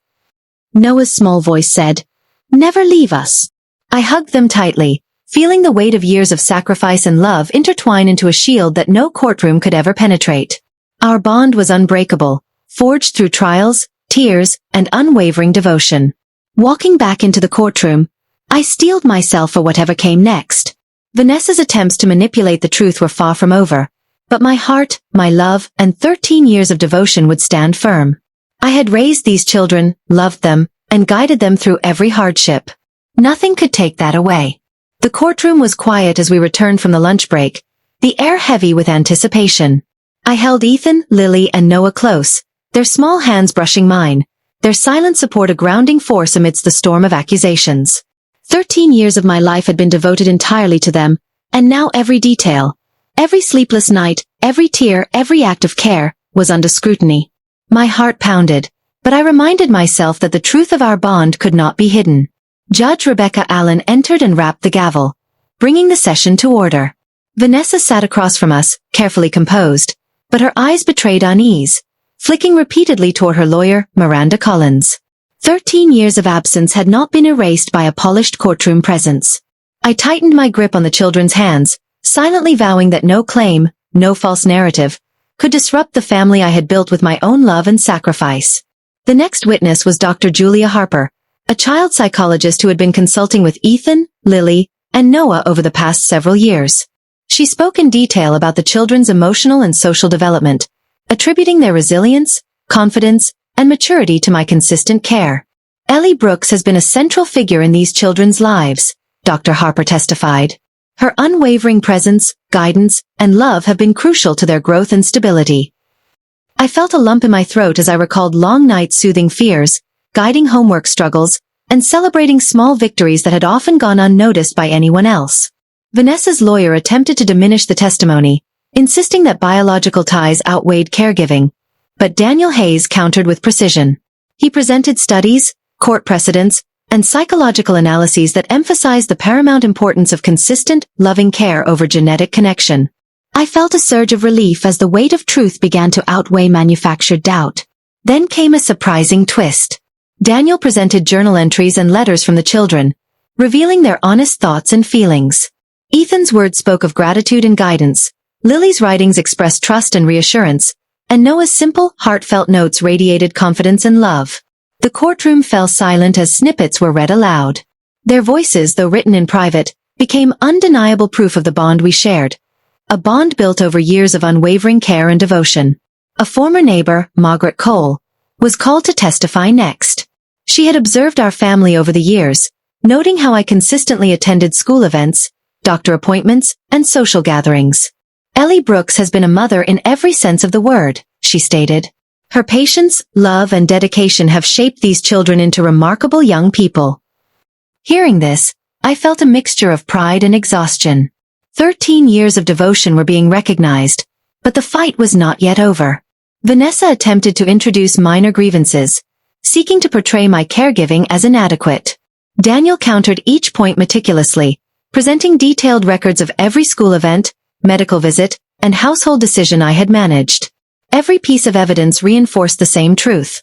Noah's small voice said, "Never leave us." I hugged them tightly, feeling the weight of years of sacrifice and love intertwine into a shield that no courtroom could ever penetrate. Our bond was unbreakable, forged through trials, tears, and unwavering devotion. Walking back into the courtroom, I steeled myself for whatever came next. Vanessa's attempts to manipulate the truth were far from over, but my heart, my love, and 13 years of devotion would stand firm. I had raised these children, loved them, and guided them through every hardship. Nothing could take that away. The courtroom was quiet as we returned from the lunch break, the air heavy with anticipation. I held Ethan, Lily, and Noah close, their small hands brushing mine, their silent support a grounding force amidst the storm of accusations. 13 years of my life had been devoted entirely to them, and now every detail, every sleepless night, every tear, every act of care, was under scrutiny. My heart pounded, but I reminded myself that the truth of our bond could not be hidden. Judge Rebecca Allen entered and rapped the gavel, bringing the session to order. Vanessa sat across from us, carefully composed, but her eyes betrayed unease, flicking repeatedly toward her lawyer, Miranda Collins. 13 years of absence had not been erased by a polished courtroom presence. I tightened my grip on the children's hands, silently vowing that no claim, no false narrative, could disrupt the family I had built with my own love and sacrifice. The next witness was Dr. Julia Harper, a child psychologist who had been consulting with Ethan, Lily, and Noah over the past several years. She spoke in detail about the children's emotional and social development, attributing their resilience, confidence, and maturity to my consistent care. Ellie Brooks has been a central figure in these children's lives, Dr. Harper testified. Her unwavering presence, guidance, and love have been crucial to their growth and stability. I felt a lump in my throat as I recalled long nights soothing fears, guiding homework struggles, and celebrating small victories that had often gone unnoticed by anyone else. Vanessa's lawyer attempted to diminish the testimony, insisting that biological ties outweighed caregiving, but Daniel Hayes countered with precision. He presented studies, court precedents, and psychological analyses that emphasized the paramount importance of consistent, loving care over genetic connection. I felt a surge of relief as the weight of truth began to outweigh manufactured doubt. Then came a surprising twist. Daniel presented journal entries and letters from the children, revealing their honest thoughts and feelings. Ethan's words spoke of gratitude and guidance, Lily's writings expressed trust and reassurance, and Noah's simple, heartfelt notes radiated confidence and love. The courtroom fell silent as snippets were read aloud. Their voices, though written in private, became undeniable proof of the bond we shared. A bond built over years of unwavering care and devotion. A former neighbor, Margaret Cole, was called to testify next. She had observed our family over the years, noting how I consistently attended school events, doctor appointments, and social gatherings. Ellie Brooks has been a mother in every sense of the word, she stated. Her patience, love, and dedication have shaped these children into remarkable young people. Hearing this, I felt a mixture of pride and exhaustion. 13 years of devotion were being recognized, but the fight was not yet over. Vanessa attempted to introduce minor grievances, seeking to portray my caregiving as inadequate. Daniel countered each point meticulously, presenting detailed records of every school event, medical visit, and household decision I had managed. Every piece of evidence reinforced the same truth.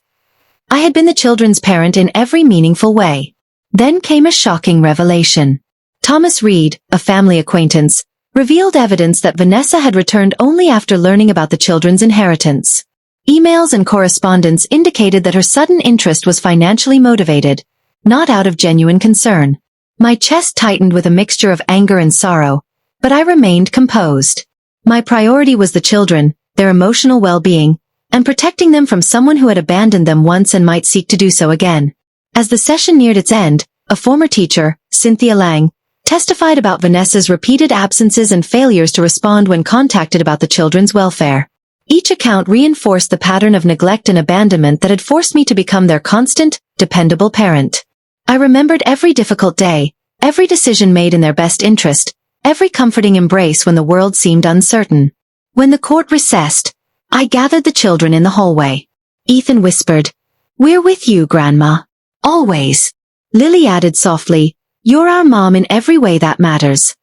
I had been the children's parent in every meaningful way. Then came a shocking revelation. Thomas Reed, a family acquaintance, revealed evidence that Vanessa had returned only after learning about the children's inheritance. Emails and correspondence indicated that her sudden interest was financially motivated, not out of genuine concern. My chest tightened with a mixture of anger and sorrow, but I remained composed. My priority was the children, their emotional well-being, and protecting them from someone who had abandoned them once and might seek to do so again. As the session neared its end, a former teacher, Cynthia Lang, testified about Vanessa's repeated absences and failures to respond when contacted about the children's welfare. Each account reinforced the pattern of neglect and abandonment that had forced me to become their constant, dependable parent. I remembered every difficult day, every decision made in their best interest, every comforting embrace when the world seemed uncertain. When the court recessed, I gathered the children in the hallway. Ethan whispered, "We're with you, Grandma. Always." Lily added softly, "You're our mom in every way that matters."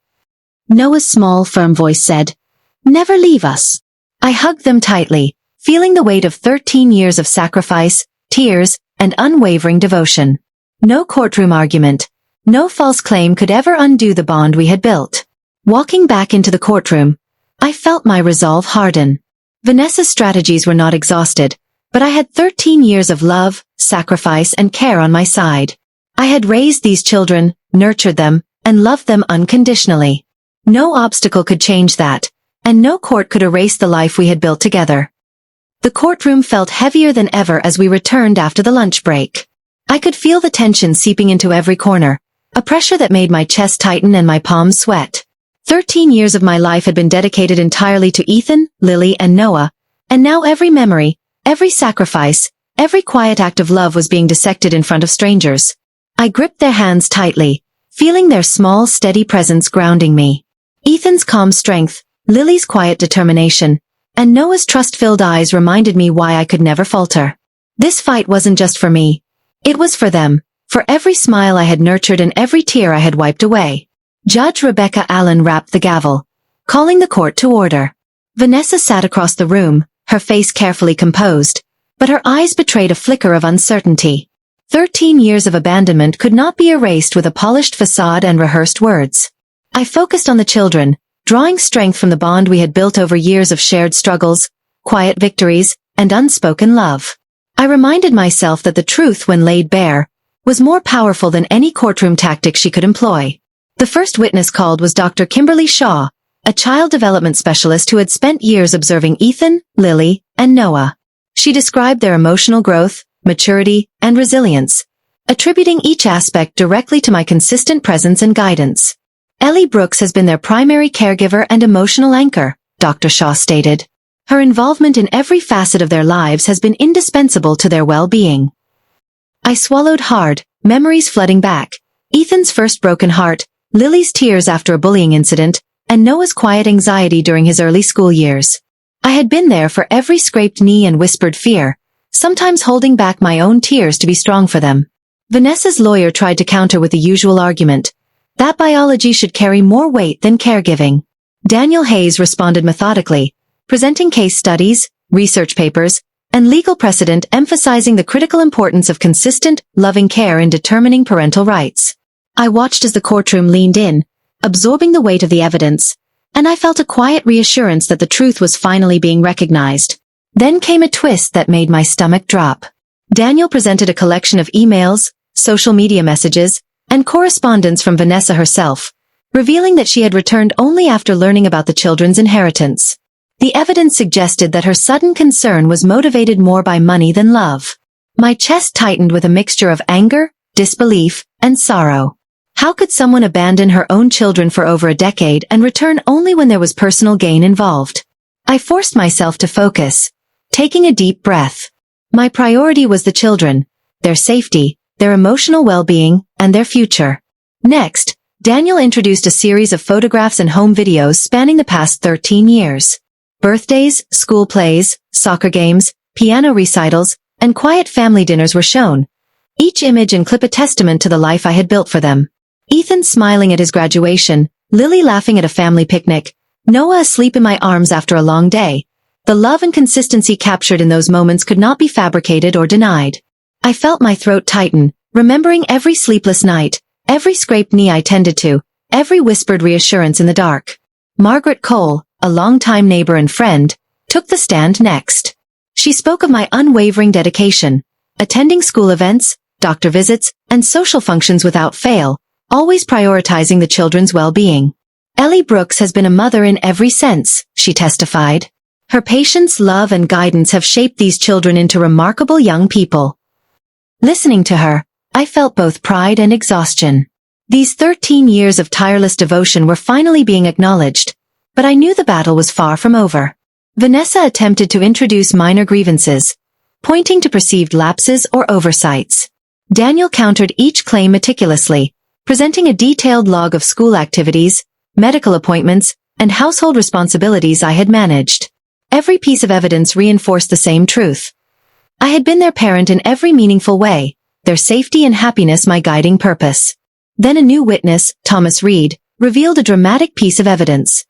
Noah's small, firm voice said, "Never leave us." I hugged them tightly, feeling the weight of 13 years of sacrifice, tears, and unwavering devotion. No courtroom argument, no false claim could ever undo the bond we had built. Walking back into the courtroom, I felt my resolve harden. Vanessa's strategies were not exhausted, but I had 13 years of love, sacrifice, and care on my side. I had raised these children, nurtured them, and loved them unconditionally. No obstacle could change that, and no court could erase the life we had built together. The courtroom felt heavier than ever as we returned after the lunch break. I could feel the tension seeping into every corner, a pressure that made my chest tighten and my palms sweat. 13 years of my life had been dedicated entirely to Ethan, Lily, and Noah, and now every memory, every sacrifice, every quiet act of love was being dissected in front of strangers. I gripped their hands tightly, feeling their small, steady presence grounding me. Ethan's calm strength, Lily's quiet determination, and Noah's trust-filled eyes reminded me why I could never falter. This fight wasn't just for me. It was for them, for every smile I had nurtured and every tear I had wiped away. Judge Rebecca Allen rapped the gavel, calling the court to order. Vanessa sat across the room, her face carefully composed, but her eyes betrayed a flicker of uncertainty. 13 years of abandonment could not be erased with a polished facade and rehearsed words. I focused on the children, drawing strength from the bond we had built over years of shared struggles, quiet victories, and unspoken love. I reminded myself that the truth, when laid bare, was more powerful than any courtroom tactic she could employ. The first witness called was Dr. Kimberly Shaw, a child development specialist who had spent years observing Ethan, Lily, and Noah. She described their emotional growth, maturity, and resilience, attributing each aspect directly to my consistent presence and guidance. Ellie Brooks has been their primary caregiver and emotional anchor, Dr. Shaw stated. Her involvement in every facet of their lives has been indispensable to their well-being. I swallowed hard, memories flooding back. Ethan's first broken heart, Lily's tears after a bullying incident, and Noah's quiet anxiety during his early school years. I had been there for every scraped knee and whispered fear, sometimes holding back my own tears to be strong for them. Vanessa's lawyer tried to counter with the usual argument, that biology should carry more weight than caregiving. Daniel Hayes responded methodically, presenting case studies, research papers, and legal precedent emphasizing the critical importance of consistent, loving care in determining parental rights. I watched as the courtroom leaned in, absorbing the weight of the evidence, and I felt a quiet reassurance that the truth was finally being recognized. Then came a twist that made my stomach drop. Daniel presented a collection of emails, social media messages, and correspondence from Vanessa herself, revealing that she had returned only after learning about the children's inheritance. The evidence suggested that her sudden concern was motivated more by money than love. My chest tightened with a mixture of anger, disbelief, and sorrow. How could someone abandon her own children for over a decade and return only when there was personal gain involved? I forced myself to focus, taking a deep breath. My priority was the children, their safety, their emotional well-being, and their future. Next, Daniel introduced a series of photographs and home videos spanning the past 13 years. Birthdays, school plays, soccer games, piano recitals, and quiet family dinners were shown. Each image and clip a testament to the life I had built for them. Ethan smiling at his graduation, Lily laughing at a family picnic, Noah asleep in my arms after a long day. The love and consistency captured in those moments could not be fabricated or denied. I felt my throat tighten, remembering every sleepless night, every scraped knee I tended to, every whispered reassurance in the dark. Margaret Cole, a longtime neighbor and friend, took the stand next. She spoke of my unwavering dedication, attending school events, doctor visits, and social functions without fail, always prioritizing the children's well-being. Ellie Brooks has been a mother in every sense, she testified. Her patience, love, and guidance have shaped these children into remarkable young people. Listening to her, I felt both pride and exhaustion. These 13 years of tireless devotion were finally being acknowledged, but I knew the battle was far from over. Vanessa attempted to introduce minor grievances, pointing to perceived lapses or oversights. Daniel countered each claim meticulously, presenting a detailed log of school activities, medical appointments, and household responsibilities I had managed. Every piece of evidence reinforced the same truth. I had been their parent in every meaningful way, their safety and happiness my guiding purpose. Then a new witness, Thomas Reed, revealed a dramatic piece of evidence.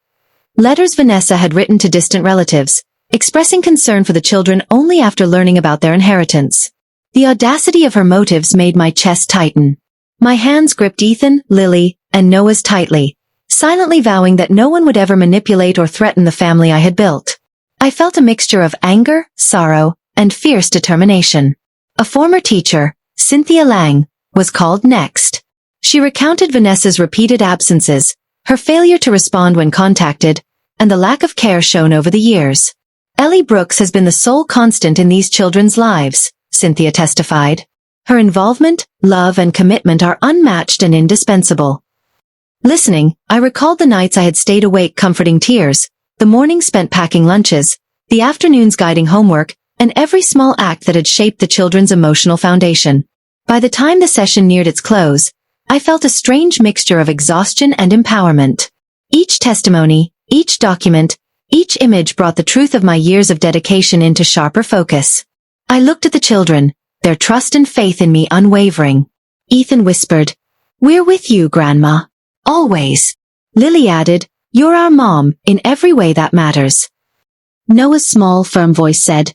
Letters Vanessa had written to distant relatives, expressing concern for the children only after learning about their inheritance. The audacity of her motives made my chest tighten. My hands gripped Ethan, Lily, and Noah's tightly, silently vowing that no one would ever manipulate or threaten the family I had built. I felt a mixture of anger, sorrow, and fierce determination. A former teacher, Cynthia Lang, was called next. She recounted Vanessa's repeated absences, her failure to respond when contacted, and the lack of care shown over the years. Ellie Brooks has been the sole constant in these children's lives, Cynthia testified. Her involvement, love, and commitment are unmatched and indispensable. Listening, I recalled the nights I had stayed awake comforting tears, the mornings spent packing lunches, the afternoons guiding homework, and every small act that had shaped the children's emotional foundation. By the time the session neared its close, I felt a strange mixture of exhaustion and empowerment. Each testimony, each document, each image brought the truth of my years of dedication into sharper focus. I looked at the children, their trust and faith in me unwavering. Ethan whispered, "We're with you, Grandma. Always." Lily added, "You're our mom, in every way that matters." Noah's small, firm voice said,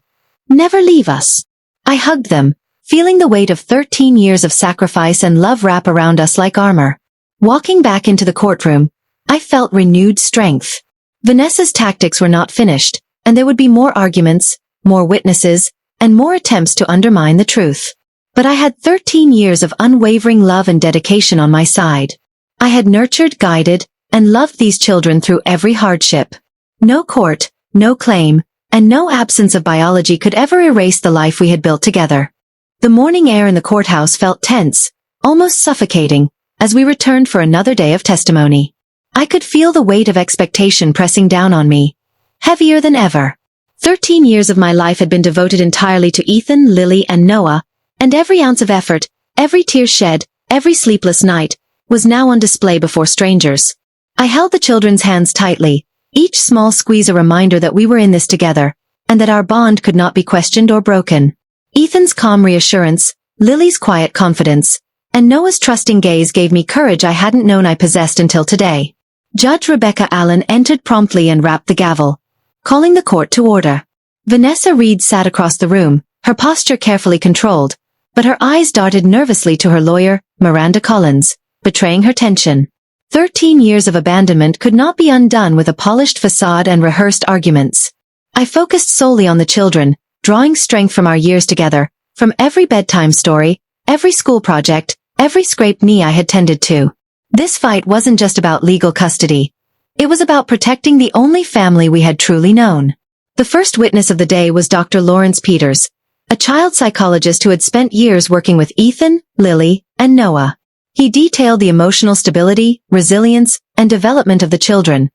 "Never leave us." I hugged them, feeling the weight of 13 years of sacrifice and love wrap around us like armor. Walking back into the courtroom, I felt renewed strength. Vanessa's tactics were not finished, and there would be more arguments, more witnesses, and more attempts to undermine the truth. But I had 13 years of unwavering love and dedication on my side. I had nurtured, guided, and loved these children through every hardship. No court, no claim, and no absence of biology could ever erase the life we had built together. The morning air in the courthouse felt tense, almost suffocating, as we returned for another day of testimony. I could feel the weight of expectation pressing down on me, heavier than ever. 13 years of my life had been devoted entirely to Ethan, Lily, and Noah, and every ounce of effort, every tear shed, every sleepless night, was now on display before strangers. I held the children's hands tightly, each small squeeze a reminder that we were in this together, and that our bond could not be questioned or broken. Ethan's calm reassurance, Lily's quiet confidence, and Noah's trusting gaze gave me courage I hadn't known I possessed until today. Judge Rebecca Allen entered promptly and rapped the gavel, calling the court to order. Vanessa Reed sat across the room, her posture carefully controlled, but her eyes darted nervously to her lawyer, Miranda Collins, betraying her tension. 13 years of abandonment could not be undone with a polished facade and rehearsed arguments. I focused solely on the children, drawing strength from our years together, from every bedtime story, every school project, every scraped knee I had tended to. This fight wasn't just about legal custody. It was about protecting the only family we had truly known. The first witness of the day was Dr. Lawrence Peters, a child psychologist who had spent years working with Ethan, Lily, and Noah. He detailed the emotional stability, resilience, and development of the children,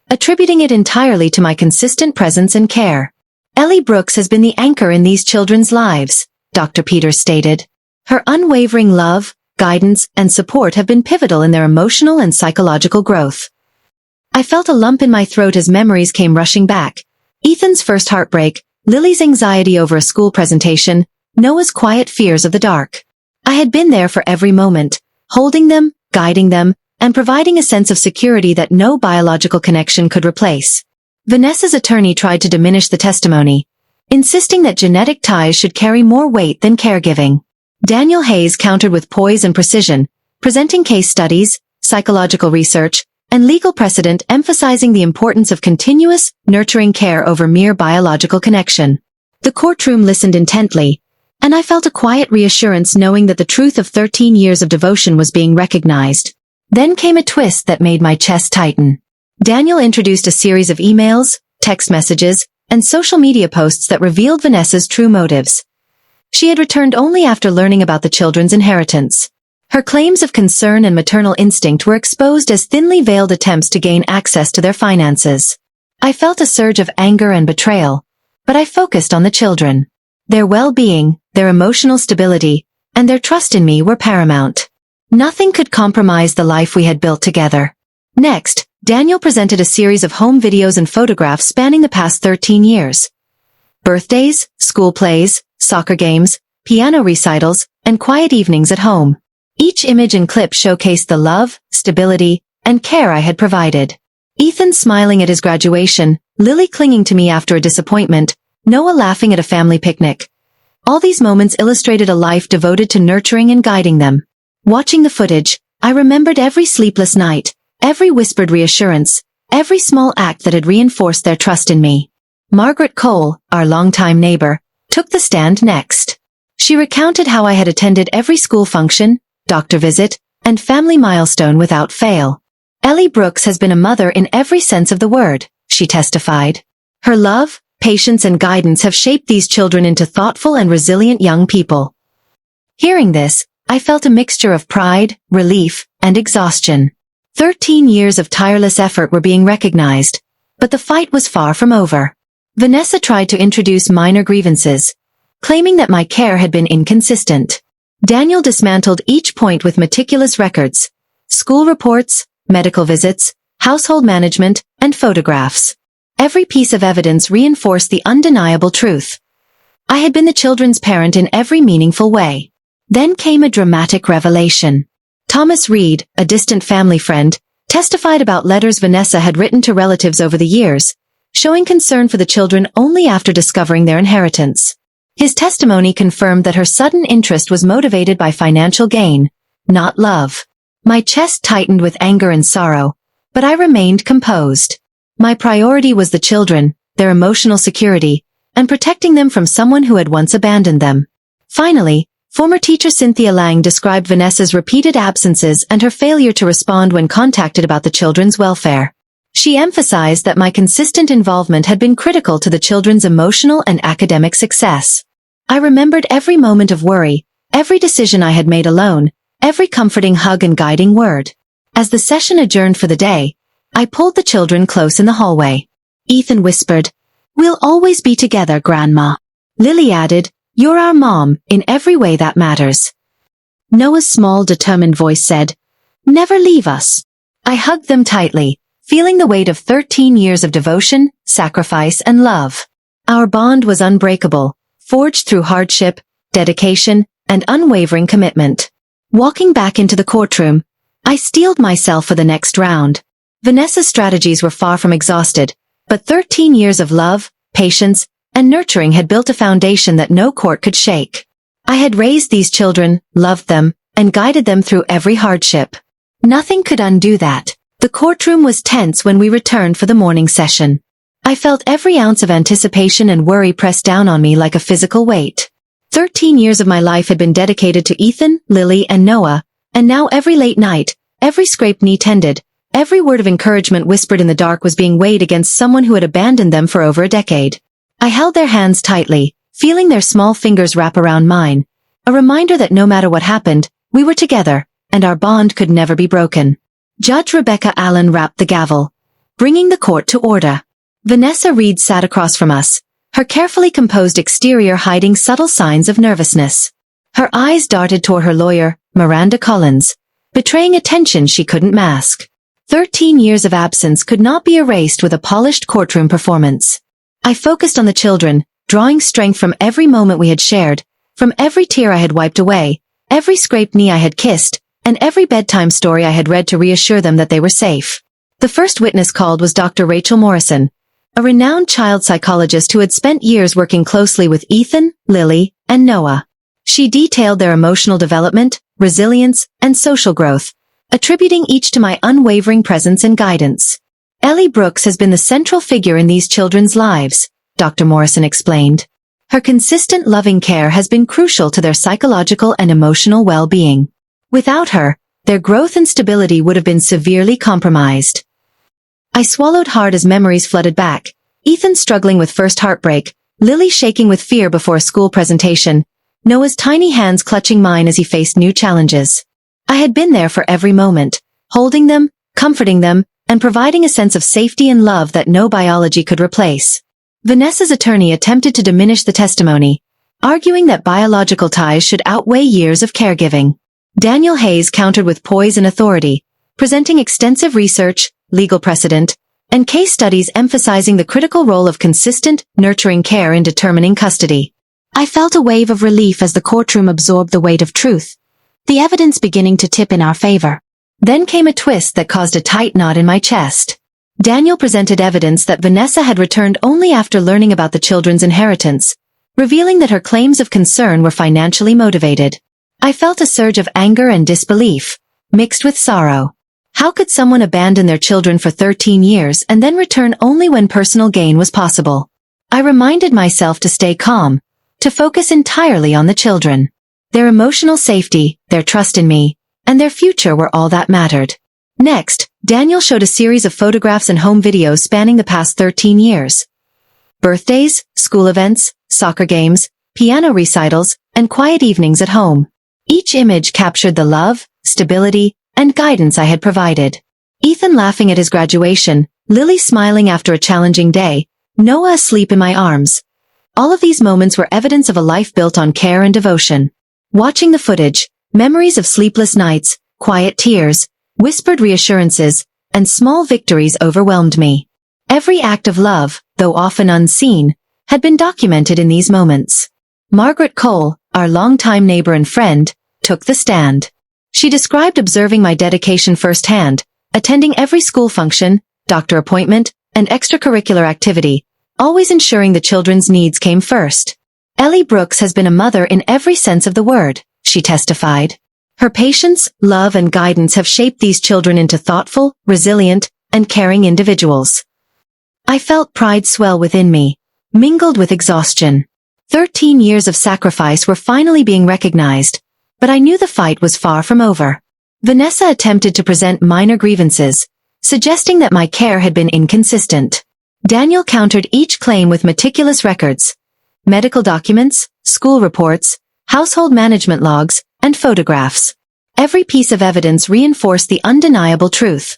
attributing it entirely to my consistent presence and care. Ellie Brooks has been the anchor in these children's lives, Dr. Peters stated. Her unwavering love, guidance, and support have been pivotal in their emotional and psychological growth. I felt a lump in my throat as memories came rushing back. Ethan's first heartbreak, Lily's anxiety over a school presentation, Noah's quiet fears of the dark. I had been there for every moment, holding them, guiding them, and providing a sense of security that no biological connection could replace. Vanessa's attorney tried to diminish the testimony, insisting that genetic ties should carry more weight than caregiving. Daniel Hayes countered with poise and precision, presenting case studies, psychological research, and legal precedent emphasizing the importance of continuous, nurturing care over mere biological connection. The courtroom listened intently, and I felt a quiet reassurance knowing that the truth of 13 years of devotion was being recognized. Then came a twist that made my chest tighten. Daniel introduced a series of emails, text messages, and social media posts that revealed Vanessa's true motives. She had returned only after learning about the children's inheritance. Her claims of concern and maternal instinct were exposed as thinly veiled attempts to gain access to their finances. I felt a surge of anger and betrayal, but I focused on the children. Their well-being, their emotional stability, and their trust in me were paramount. Nothing could compromise the life we had built together. Next, Daniel presented a series of home videos and photographs spanning the past 13 years. Birthdays, school plays, soccer games, piano recitals, and quiet evenings at home. Each image and clip showcased the love, stability, and care I had provided. Ethan smiling at his graduation, Lily clinging to me after a disappointment, Noah laughing at a family picnic. All these moments illustrated a life devoted to nurturing and guiding them. Watching the footage, I remembered every sleepless night, every whispered reassurance, every small act that had reinforced their trust in me. Margaret Cole, our longtime neighbor, took the stand next. She recounted how I had attended every school function, doctor visit, and family milestone without fail. Ellie Brooks has been a mother in every sense of the word, she testified. Her love, patience, and guidance have shaped these children into thoughtful and resilient young people. Hearing this, I felt a mixture of pride, relief, and exhaustion. 13 years of tireless effort were being recognized, but the fight was far from over. Vanessa tried to introduce minor grievances, claiming that my care had been inconsistent. Daniel dismantled each point with meticulous records, school reports, medical visits, household management, and photographs. Every piece of evidence reinforced the undeniable truth. I had been the children's parent in every meaningful way. Then came a dramatic revelation. Thomas Reed, a distant family friend, testified about letters Vanessa had written to relatives over the years, showing concern for the children only after discovering their inheritance. His testimony confirmed that her sudden interest was motivated by financial gain, not love. My chest tightened with anger and sorrow, but I remained composed. My priority was the children, their emotional security, and protecting them from someone who had once abandoned them. Finally, former teacher Cynthia Lang described Vanessa's repeated absences and her failure to respond when contacted about the children's welfare. She emphasized that my consistent involvement had been critical to the children's emotional and academic success. I remembered every moment of worry, every decision I had made alone, every comforting hug and guiding word. As the session adjourned for the day, I pulled the children close in the hallway. Ethan whispered, "We'll always be together, Grandma." Lily added, "You're our mom, in every way that matters." Noah's small, determined voice said, "Never leave us." I hugged them tightly, feeling the weight of 13 years of devotion, sacrifice, and love. Our bond was unbreakable, forged through hardship, dedication, and unwavering commitment. Walking back into the courtroom, I steeled myself for the next round. Vanessa's strategies were far from exhausted, but 13 years of love, patience, and nurturing had built a foundation that no court could shake. I had raised these children, loved them, and guided them through every hardship. Nothing could undo that. The courtroom was tense when we returned for the morning session. I felt every ounce of anticipation and worry pressed down on me like a physical weight. 13 years of my life had been dedicated to Ethan, Lily, and Noah, and now every late night, every scraped knee tended, every word of encouragement whispered in the dark was being weighed against someone who had abandoned them for over a decade. I held their hands tightly, feeling their small fingers wrap around mine, a reminder that no matter what happened, we were together, and our bond could never be broken. Judge Rebecca Allen rapped the gavel, bringing the court to order. Vanessa Reed sat across from us, her carefully composed exterior hiding subtle signs of nervousness. Her eyes darted toward her lawyer, Miranda Collins, betraying a tension she couldn't mask. 13 years of absence could not be erased with a polished courtroom performance. I focused on the children, drawing strength from every moment we had shared, from every tear I had wiped away, every scraped knee I had kissed, and every bedtime story I had read to reassure them that they were safe. The first witness called was Dr. Rachel Morrison, a renowned child psychologist who had spent years working closely with Ethan, Lily, and Noah. She detailed their emotional development, resilience, and social growth, attributing each to my unwavering presence and guidance. Ellie Brooks has been the central figure in these children's lives, Dr. Morrison explained. Her consistent loving care has been crucial to their psychological and emotional well-being. Without her, their growth and stability would have been severely compromised. I swallowed hard as memories flooded back, Ethan struggling with first heartbreak, Lily shaking with fear before a school presentation, Noah's tiny hands clutching mine as he faced new challenges. I had been there for every moment, holding them, comforting them, and providing a sense of safety and love that no biology could replace. Vanessa's attorney attempted to diminish the testimony, arguing that biological ties should outweigh years of caregiving. Daniel Hayes countered with poise and authority, presenting extensive research, legal precedent, and case studies emphasizing the critical role of consistent, nurturing care in determining custody. I felt a wave of relief as the courtroom absorbed the weight of truth, the evidence beginning to tip in our favor. Then came a twist that caused a tight knot in my chest. Daniel presented evidence that Vanessa had returned only after learning about the children's inheritance, revealing that her claims of concern were financially motivated. I felt a surge of anger and disbelief, mixed with sorrow. How could someone abandon their children for 13 years and then return only when personal gain was possible? I reminded myself to stay calm, to focus entirely on the children. Their emotional safety, their trust in me, and their future were all that mattered. Next, Daniel showed a series of photographs and home videos spanning the past 13 years. Birthdays, school events, soccer games, piano recitals, and quiet evenings at home. Each image captured the love, stability, and guidance I had provided. Ethan laughing at his graduation, Lily smiling after a challenging day, Noah asleep in my arms. All of these moments were evidence of a life built on care and devotion. Watching the footage, memories of sleepless nights, quiet tears, whispered reassurances, and small victories overwhelmed me. Every act of love, though often unseen, had been documented in these moments. Margaret Cole, our longtime neighbor and friend, took the stand. She described observing my dedication firsthand, attending every school function, doctor appointment, and extracurricular activity, always ensuring the children's needs came first. Ellie Brooks has been a mother in every sense of the word, she testified. Her patience, love, and guidance have shaped these children into thoughtful, resilient, and caring individuals. I felt pride swell within me, mingled with exhaustion. 13 years of sacrifice were finally being recognized, but I knew the fight was far from over. Vanessa attempted to present minor grievances, suggesting that my care had been inconsistent. Daniel countered each claim with meticulous records, medical documents, school reports, household management logs, and photographs. Every piece of evidence reinforced the undeniable truth.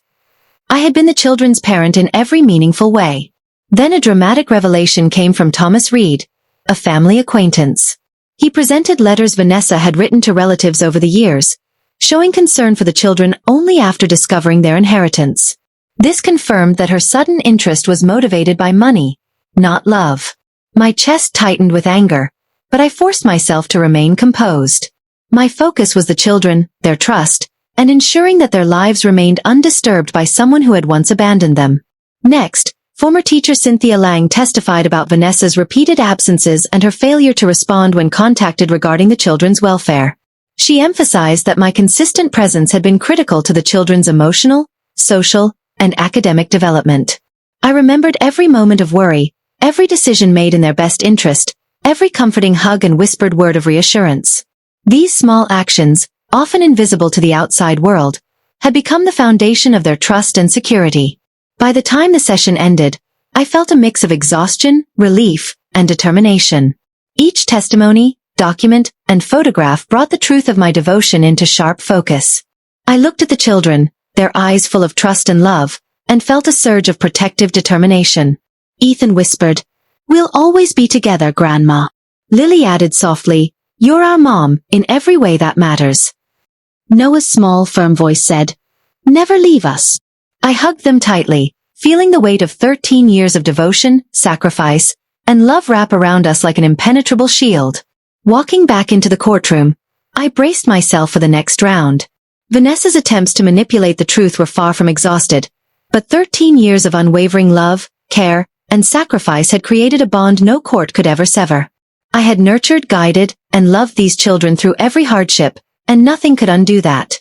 I had been the children's parent in every meaningful way. Then a dramatic revelation came from Thomas Reed, a family acquaintance. He presented letters Vanessa had written to relatives over the years, showing concern for the children only after discovering their inheritance. This confirmed that her sudden interest was motivated by money, not love. My chest tightened with anger, but I forced myself to remain composed. My focus was the children, their trust, and ensuring that their lives remained undisturbed by someone who had once abandoned them. Next, former teacher Cynthia Lang testified about Vanessa's repeated absences and her failure to respond when contacted regarding the children's welfare. She emphasized that my consistent presence had been critical to the children's emotional, social, and academic development. I remembered every moment of worry, every decision made in their best interest, every comforting hug and whispered word of reassurance. These small actions, often invisible to the outside world, had become the foundation of their trust and security. By the time the session ended, I felt a mix of exhaustion, relief, and determination. Each testimony, document, and photograph brought the truth of my devotion into sharp focus. I looked at the children, their eyes full of trust and love, and felt a surge of protective determination. Ethan whispered, "We'll always be together, Grandma." Lily added softly, "You're our mom, in every way that matters." Noah's small, firm voice said, "Never leave us." I hugged them tightly, feeling the weight of 13 years of devotion, sacrifice, and love wrap around us like an impenetrable shield. Walking back into the courtroom, I braced myself for the next round. Vanessa's attempts to manipulate the truth were far from exhausted, but 13 years of unwavering love, care, and sacrifice had created a bond no court could ever sever. I had nurtured, guided, and loved these children through every hardship, and nothing could undo that.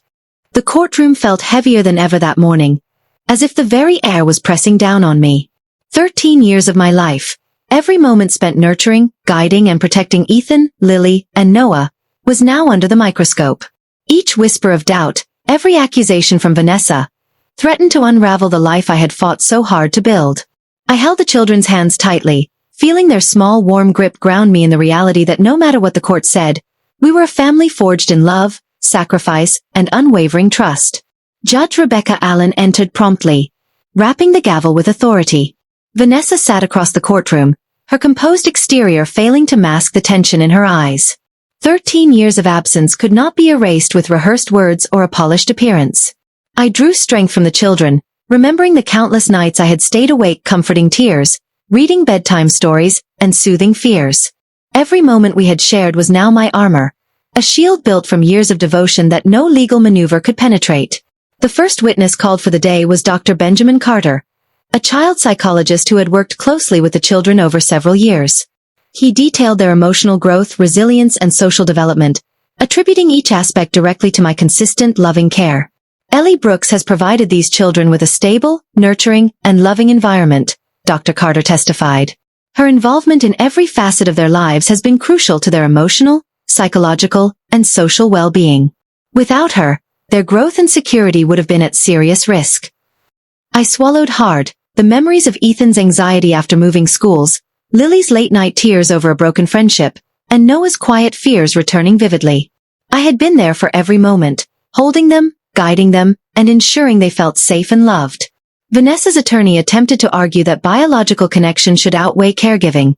The courtroom felt heavier than ever that morning, as if the very air was pressing down on me. 13 years of my life, every moment spent nurturing, guiding, and protecting Ethan, Lily, and Noah, was now under the microscope. Each whisper of doubt, every accusation from Vanessa, threatened to unravel the life I had fought so hard to build. I held the children's hands tightly, feeling their small, warm grip ground me in the reality that no matter what the court said, we were a family forged in love, sacrifice, and unwavering trust. Judge Rebecca Allen entered promptly, rapping the gavel with authority. Vanessa sat across the courtroom, her composed exterior failing to mask the tension in her eyes. 13 years of absence could not be erased with rehearsed words or a polished appearance. I drew strength from the children, remembering the countless nights I had stayed awake comforting tears, reading bedtime stories, and soothing fears. Every moment we had shared was now my armor, a shield built from years of devotion that no legal maneuver could penetrate. The first witness called for the day was Dr. Benjamin Carter, a child psychologist who had worked closely with the children over several years. He detailed their emotional growth, resilience, and social development, attributing each aspect directly to my consistent, loving care. Ellie Brooks has provided these children with a stable, nurturing, and loving environment, Dr. Carter testified. Her involvement in every facet of their lives has been crucial to their emotional, psychological, and social well-being. Without her, their growth and security would have been at serious risk. I swallowed hard, the memories of Ethan's anxiety after moving schools, Lily's late-night tears over a broken friendship, and Noah's quiet fears returning vividly. I had been there for every moment, holding them, guiding them, and ensuring they felt safe and loved. Vanessa's attorney attempted to argue that biological connection should outweigh caregiving,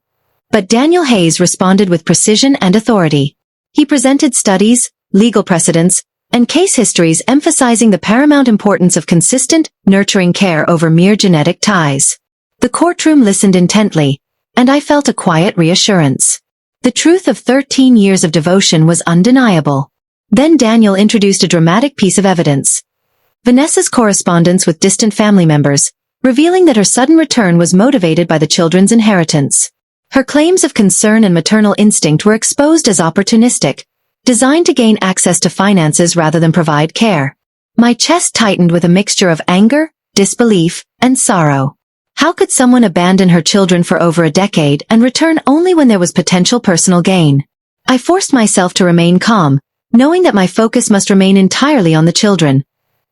but Daniel Hayes responded with precision and authority. He presented studies, legal precedents, and case histories emphasizing the paramount importance of consistent, nurturing care over mere genetic ties. The courtroom listened intently, and I felt a quiet reassurance. The truth of 13 years of devotion was undeniable. Then Daniel introduced a dramatic piece of evidence. Vanessa's correspondence with distant family members, revealing that her sudden return was motivated by the children's inheritance. Her claims of concern and maternal instinct were exposed as opportunistic, designed to gain access to finances rather than provide care. My chest tightened with a mixture of anger, disbelief, and sorrow. How could someone abandon her children for over a decade and return only when there was potential personal gain? I forced myself to remain calm, knowing that my focus must remain entirely on the children,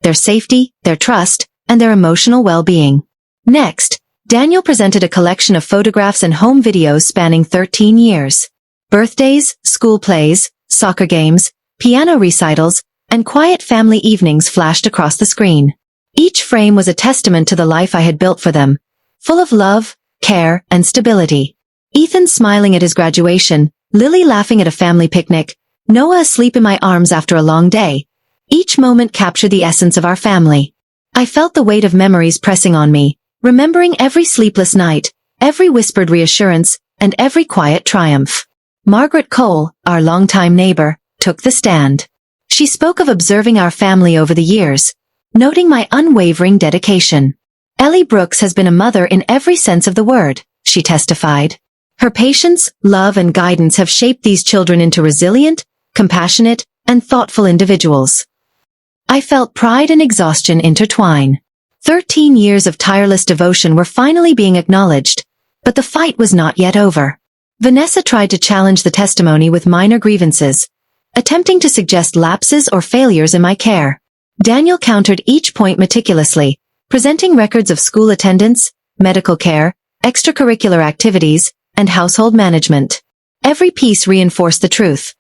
their safety, their trust, and their emotional well-being. Next, Daniel presented a collection of photographs and home videos spanning 13 years. Birthdays, school plays, soccer games, piano recitals, and quiet family evenings flashed across the screen. Each frame was a testament to the life I had built for them, full of love, care, and stability. Ethan smiling at his graduation, Lily laughing at a family picnic, Noah asleep in my arms after a long day. Each moment captured the essence of our family. I felt the weight of memories pressing on me, remembering every sleepless night, every whispered reassurance, and every quiet triumph. Margaret Cole, our longtime neighbor, took the stand. She spoke of observing our family over the years, noting my unwavering dedication. Ellie Brooks has been a mother in every sense of the word, she testified. Her patience, love, and guidance have shaped these children into resilient, compassionate, and thoughtful individuals. I felt pride and exhaustion intertwine. 13 years of tireless devotion were finally being acknowledged, but the fight was not yet over. Vanessa tried to challenge the testimony with minor grievances, attempting to suggest lapses or failures in my care. Daniel countered each point meticulously, presenting records of school attendance, medical care, extracurricular activities, and household management. Every piece reinforced the truth.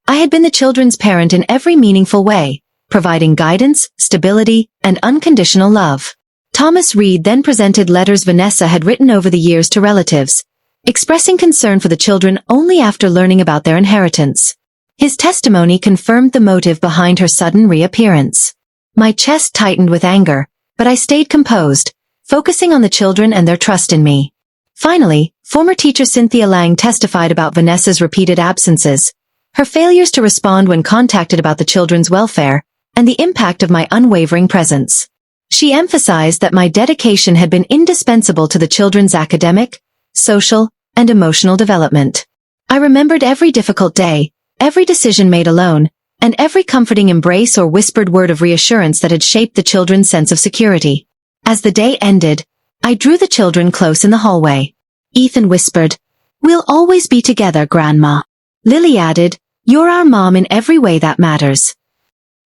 I had been the children's parent in every meaningful way, providing guidance, stability, and unconditional love. Thomas Reed then presented letters Vanessa had written over the years to relatives, expressing concern for the children only after learning about their inheritance. His testimony confirmed the motive behind her sudden reappearance. My chest tightened with anger, but I stayed composed, focusing on the children and their trust in me. Finally, former teacher Cynthia Lang testified about Vanessa's repeated absences, her failures to respond when contacted about the children's welfare, and the impact of my unwavering presence. She emphasized that my dedication had been indispensable to the children's academic, social, and emotional development. I remembered every difficult day, every decision made alone, and every comforting embrace or whispered word of reassurance that had shaped the children's sense of security. As the day ended, I drew the children close in the hallway. Ethan whispered, "We'll always be together, Grandma." Lily added, "You're our mom in every way that matters."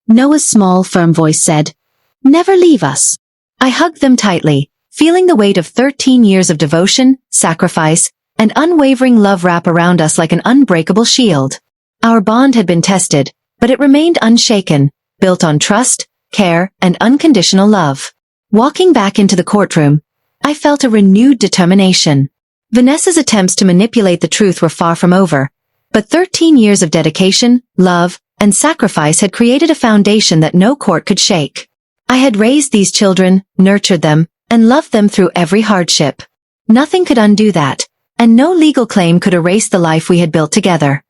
Noah's small, firm voice said, "Never leave us." I hugged them tightly, feeling the weight of 13 years of devotion, sacrifice, and unwavering love wrap around us like an unbreakable shield. Our bond had been tested, but it remained unshaken, built on trust, care, and unconditional love. Walking back into the courtroom, I felt a renewed determination. Vanessa's attempts to manipulate the truth were far from over, but 13 years of dedication, love, and sacrifice had created a foundation that no court could shake. I had raised these children, nurtured them, and loved them through every hardship. Nothing could undo that, and no legal claim could erase the life we had built together.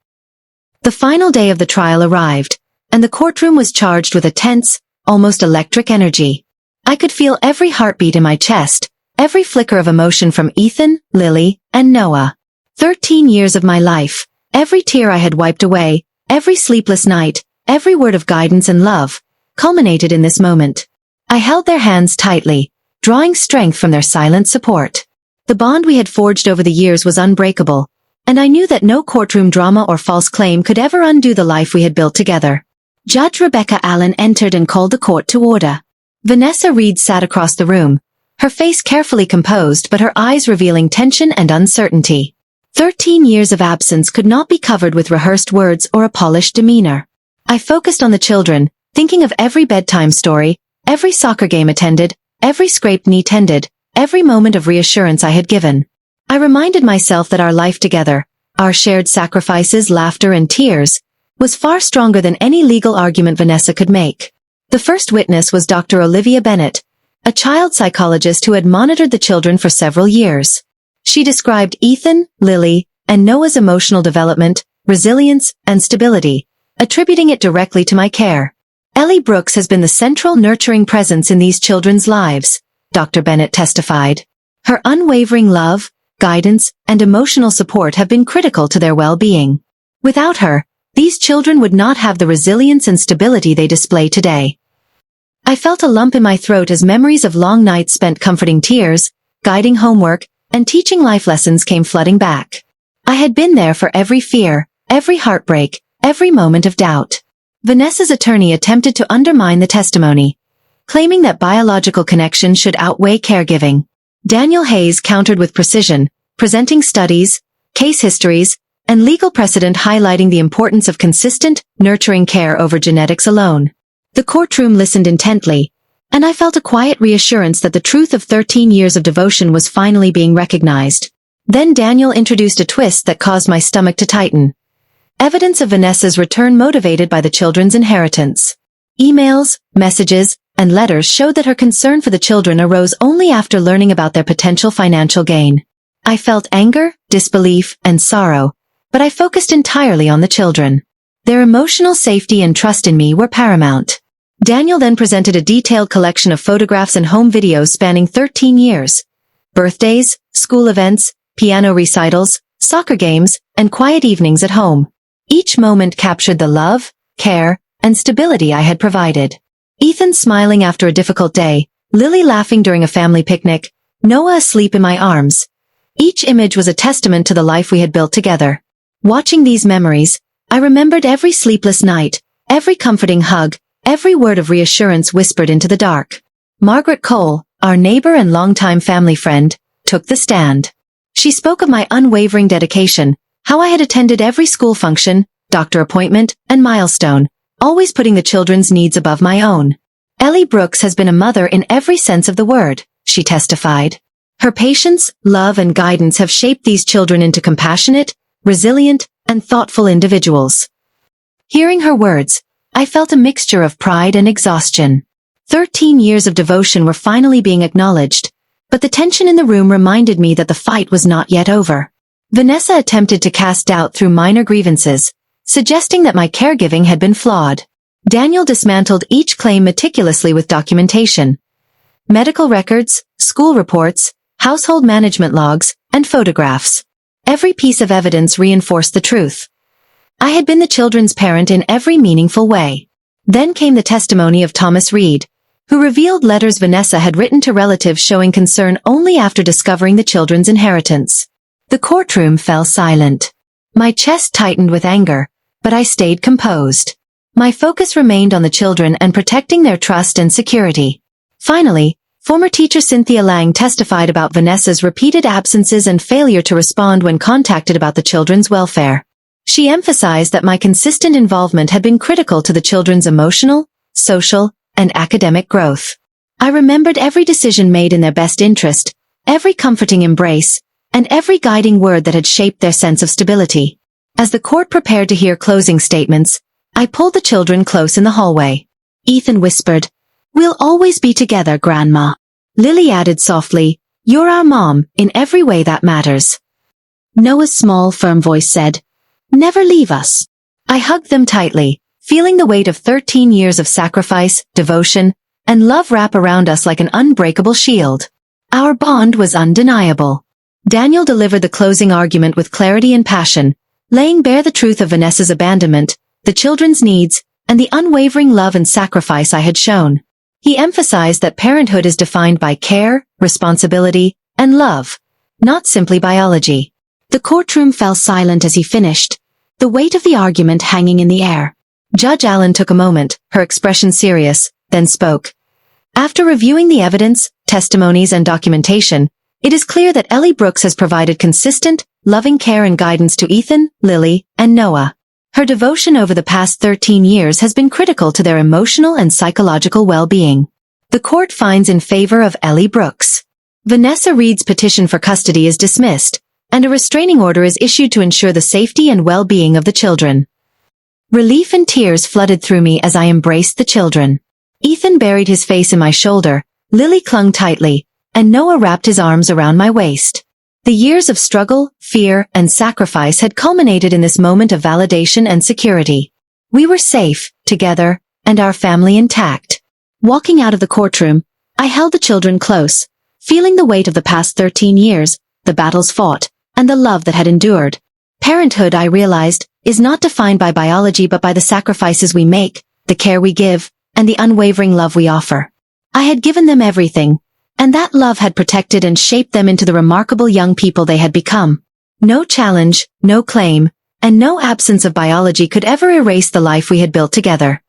The final day of the trial arrived, and the courtroom was charged with a tense, almost electric energy. I could feel every heartbeat in my chest, every flicker of emotion from Ethan, Lily, and Noah. 13 years of my life, every tear I had wiped away, every sleepless night, every word of guidance and love, culminated in this moment. I held their hands tightly, drawing strength from their silent support. The bond we had forged over the years was unbreakable, and I knew that no courtroom drama or false claim could ever undo the life we had built together. Judge Rebecca Allen entered and called the court to order. Vanessa Reed sat across the room, her face carefully composed but her eyes revealing tension and uncertainty. 13 years of absence could not be covered with rehearsed words or a polished demeanor. I focused on the children, thinking of every bedtime story, every soccer game attended, every scraped knee tended, every moment of reassurance I had given. I reminded myself that our life together, our shared sacrifices, laughter, and tears, was far stronger than any legal argument Vanessa could make. The first witness was Dr. Olivia Bennett, a child psychologist who had monitored the children for several years. She described Ethan, Lily, and Noah's emotional development, resilience, and stability, attributing it directly to my care. Ellie Brooks has been the central nurturing presence in these children's lives, Dr. Bennett testified. Her unwavering love, guidance, and emotional support have been critical to their well-being. Without her, these children would not have the resilience and stability they display today. I felt a lump in my throat as memories of long nights spent comforting tears, guiding homework, and teaching life lessons came flooding back. I had been there for every fear, every heartbreak, every moment of doubt. Vanessa's attorney attempted to undermine the testimony, claiming that biological connection should outweigh caregiving. Daniel Hayes countered with precision, presenting studies, case histories, and legal precedent highlighting the importance of consistent, nurturing care over genetics alone. The courtroom listened intently, and I felt a quiet reassurance that the truth of 13 years of devotion was finally being recognized. Then Daniel introduced a twist that caused my stomach to tighten. Evidence of Vanessa's return motivated by the children's inheritance. Emails, messages, and letters showed that her concern for the children arose only after learning about their potential financial gain. I felt anger, disbelief, and sorrow, but I focused entirely on the children. Their emotional safety and trust in me were paramount. Daniel then presented a detailed collection of photographs and home videos spanning 13 years. Birthdays, school events, piano recitals, soccer games, and quiet evenings at home. Each moment captured the love, care, and stability I had provided. Ethan smiling after a difficult day, Lily laughing during a family picnic, Noah asleep in my arms. Each image was a testament to the life we had built together. Watching these memories, I remembered every sleepless night, every comforting hug, every word of reassurance whispered into the dark. Margaret Cole, our neighbor and longtime family friend, took the stand. She spoke of my unwavering dedication, how I had attended every school function, doctor appointment, and milestone, always putting the children's needs above my own. Ellie Brooks has been a mother in every sense of the word, she testified. Her patience, love, and guidance have shaped these children into compassionate, resilient, and thoughtful individuals. Hearing her words, I felt a mixture of pride and exhaustion. 13 years of devotion were finally being acknowledged, but the tension in the room reminded me that the fight was not yet over. Vanessa attempted to cast doubt through minor grievances, suggesting that my caregiving had been flawed. Daniel dismantled each claim meticulously with documentation. Medical records, school reports, household management logs, and photographs. Every piece of evidence reinforced the truth. I had been the children's parent in every meaningful way. Then came the testimony of Thomas Reed, who revealed letters Vanessa had written to relatives showing concern only after discovering the children's inheritance. The courtroom fell silent. My chest tightened with anger, but I stayed composed. My focus remained on the children and protecting their trust and security. Finally, former teacher Cynthia Lang testified about Vanessa's repeated absences and failure to respond when contacted about the children's welfare. She emphasized that my consistent involvement had been critical to the children's emotional, social, and academic growth. I remembered every decision made in their best interest, every comforting embrace, and every guiding word that had shaped their sense of stability. As the court prepared to hear closing statements, I pulled the children close in the hallway. Ethan whispered, "We'll always be together, Grandma." Lily added softly, "You're our mom, in every way that matters." Noah's small, firm voice said, "Never leave us." I hugged them tightly, feeling the weight of 13 years of sacrifice, devotion, and love wrap around us like an unbreakable shield. Our bond was undeniable. Daniel delivered the closing argument with clarity and passion, laying bare the truth of Vanessa's abandonment, the children's needs, and the unwavering love and sacrifice I had shown. He emphasized that parenthood is defined by care, responsibility, and love, not simply biology. The courtroom fell silent as he finished, the weight of the argument hanging in the air. Judge Allen took a moment, her expression serious, then spoke. After reviewing the evidence, testimonies, and documentation, it is clear that Ellie Brooks has provided consistent, loving care and guidance to Ethan, Lily, and Noah. Her devotion over the past 13 years has been critical to their emotional and psychological well-being. The court finds in favor of Ellie Brooks. Vanessa Reed's petition for custody is dismissed, and a restraining order is issued to ensure the safety and well-being of the children. Relief and tears flooded through me as I embraced the children. Ethan buried his face in my shoulder, Lily clung tightly, and Noah wrapped his arms around my waist. The years of struggle, fear, and sacrifice had culminated in this moment of validation and security. We were safe, together, and our family intact. Walking out of the courtroom, I held the children close, feeling the weight of the past 13 years, the battles fought, and the love that had endured. Parenthood, I realized, is not defined by biology but by the sacrifices we make, the care we give, and the unwavering love we offer. I had given them everything, and that love had protected and shaped them into the remarkable young people they had become. No challenge, no claim, and no absence of biology could ever erase the life we had built together.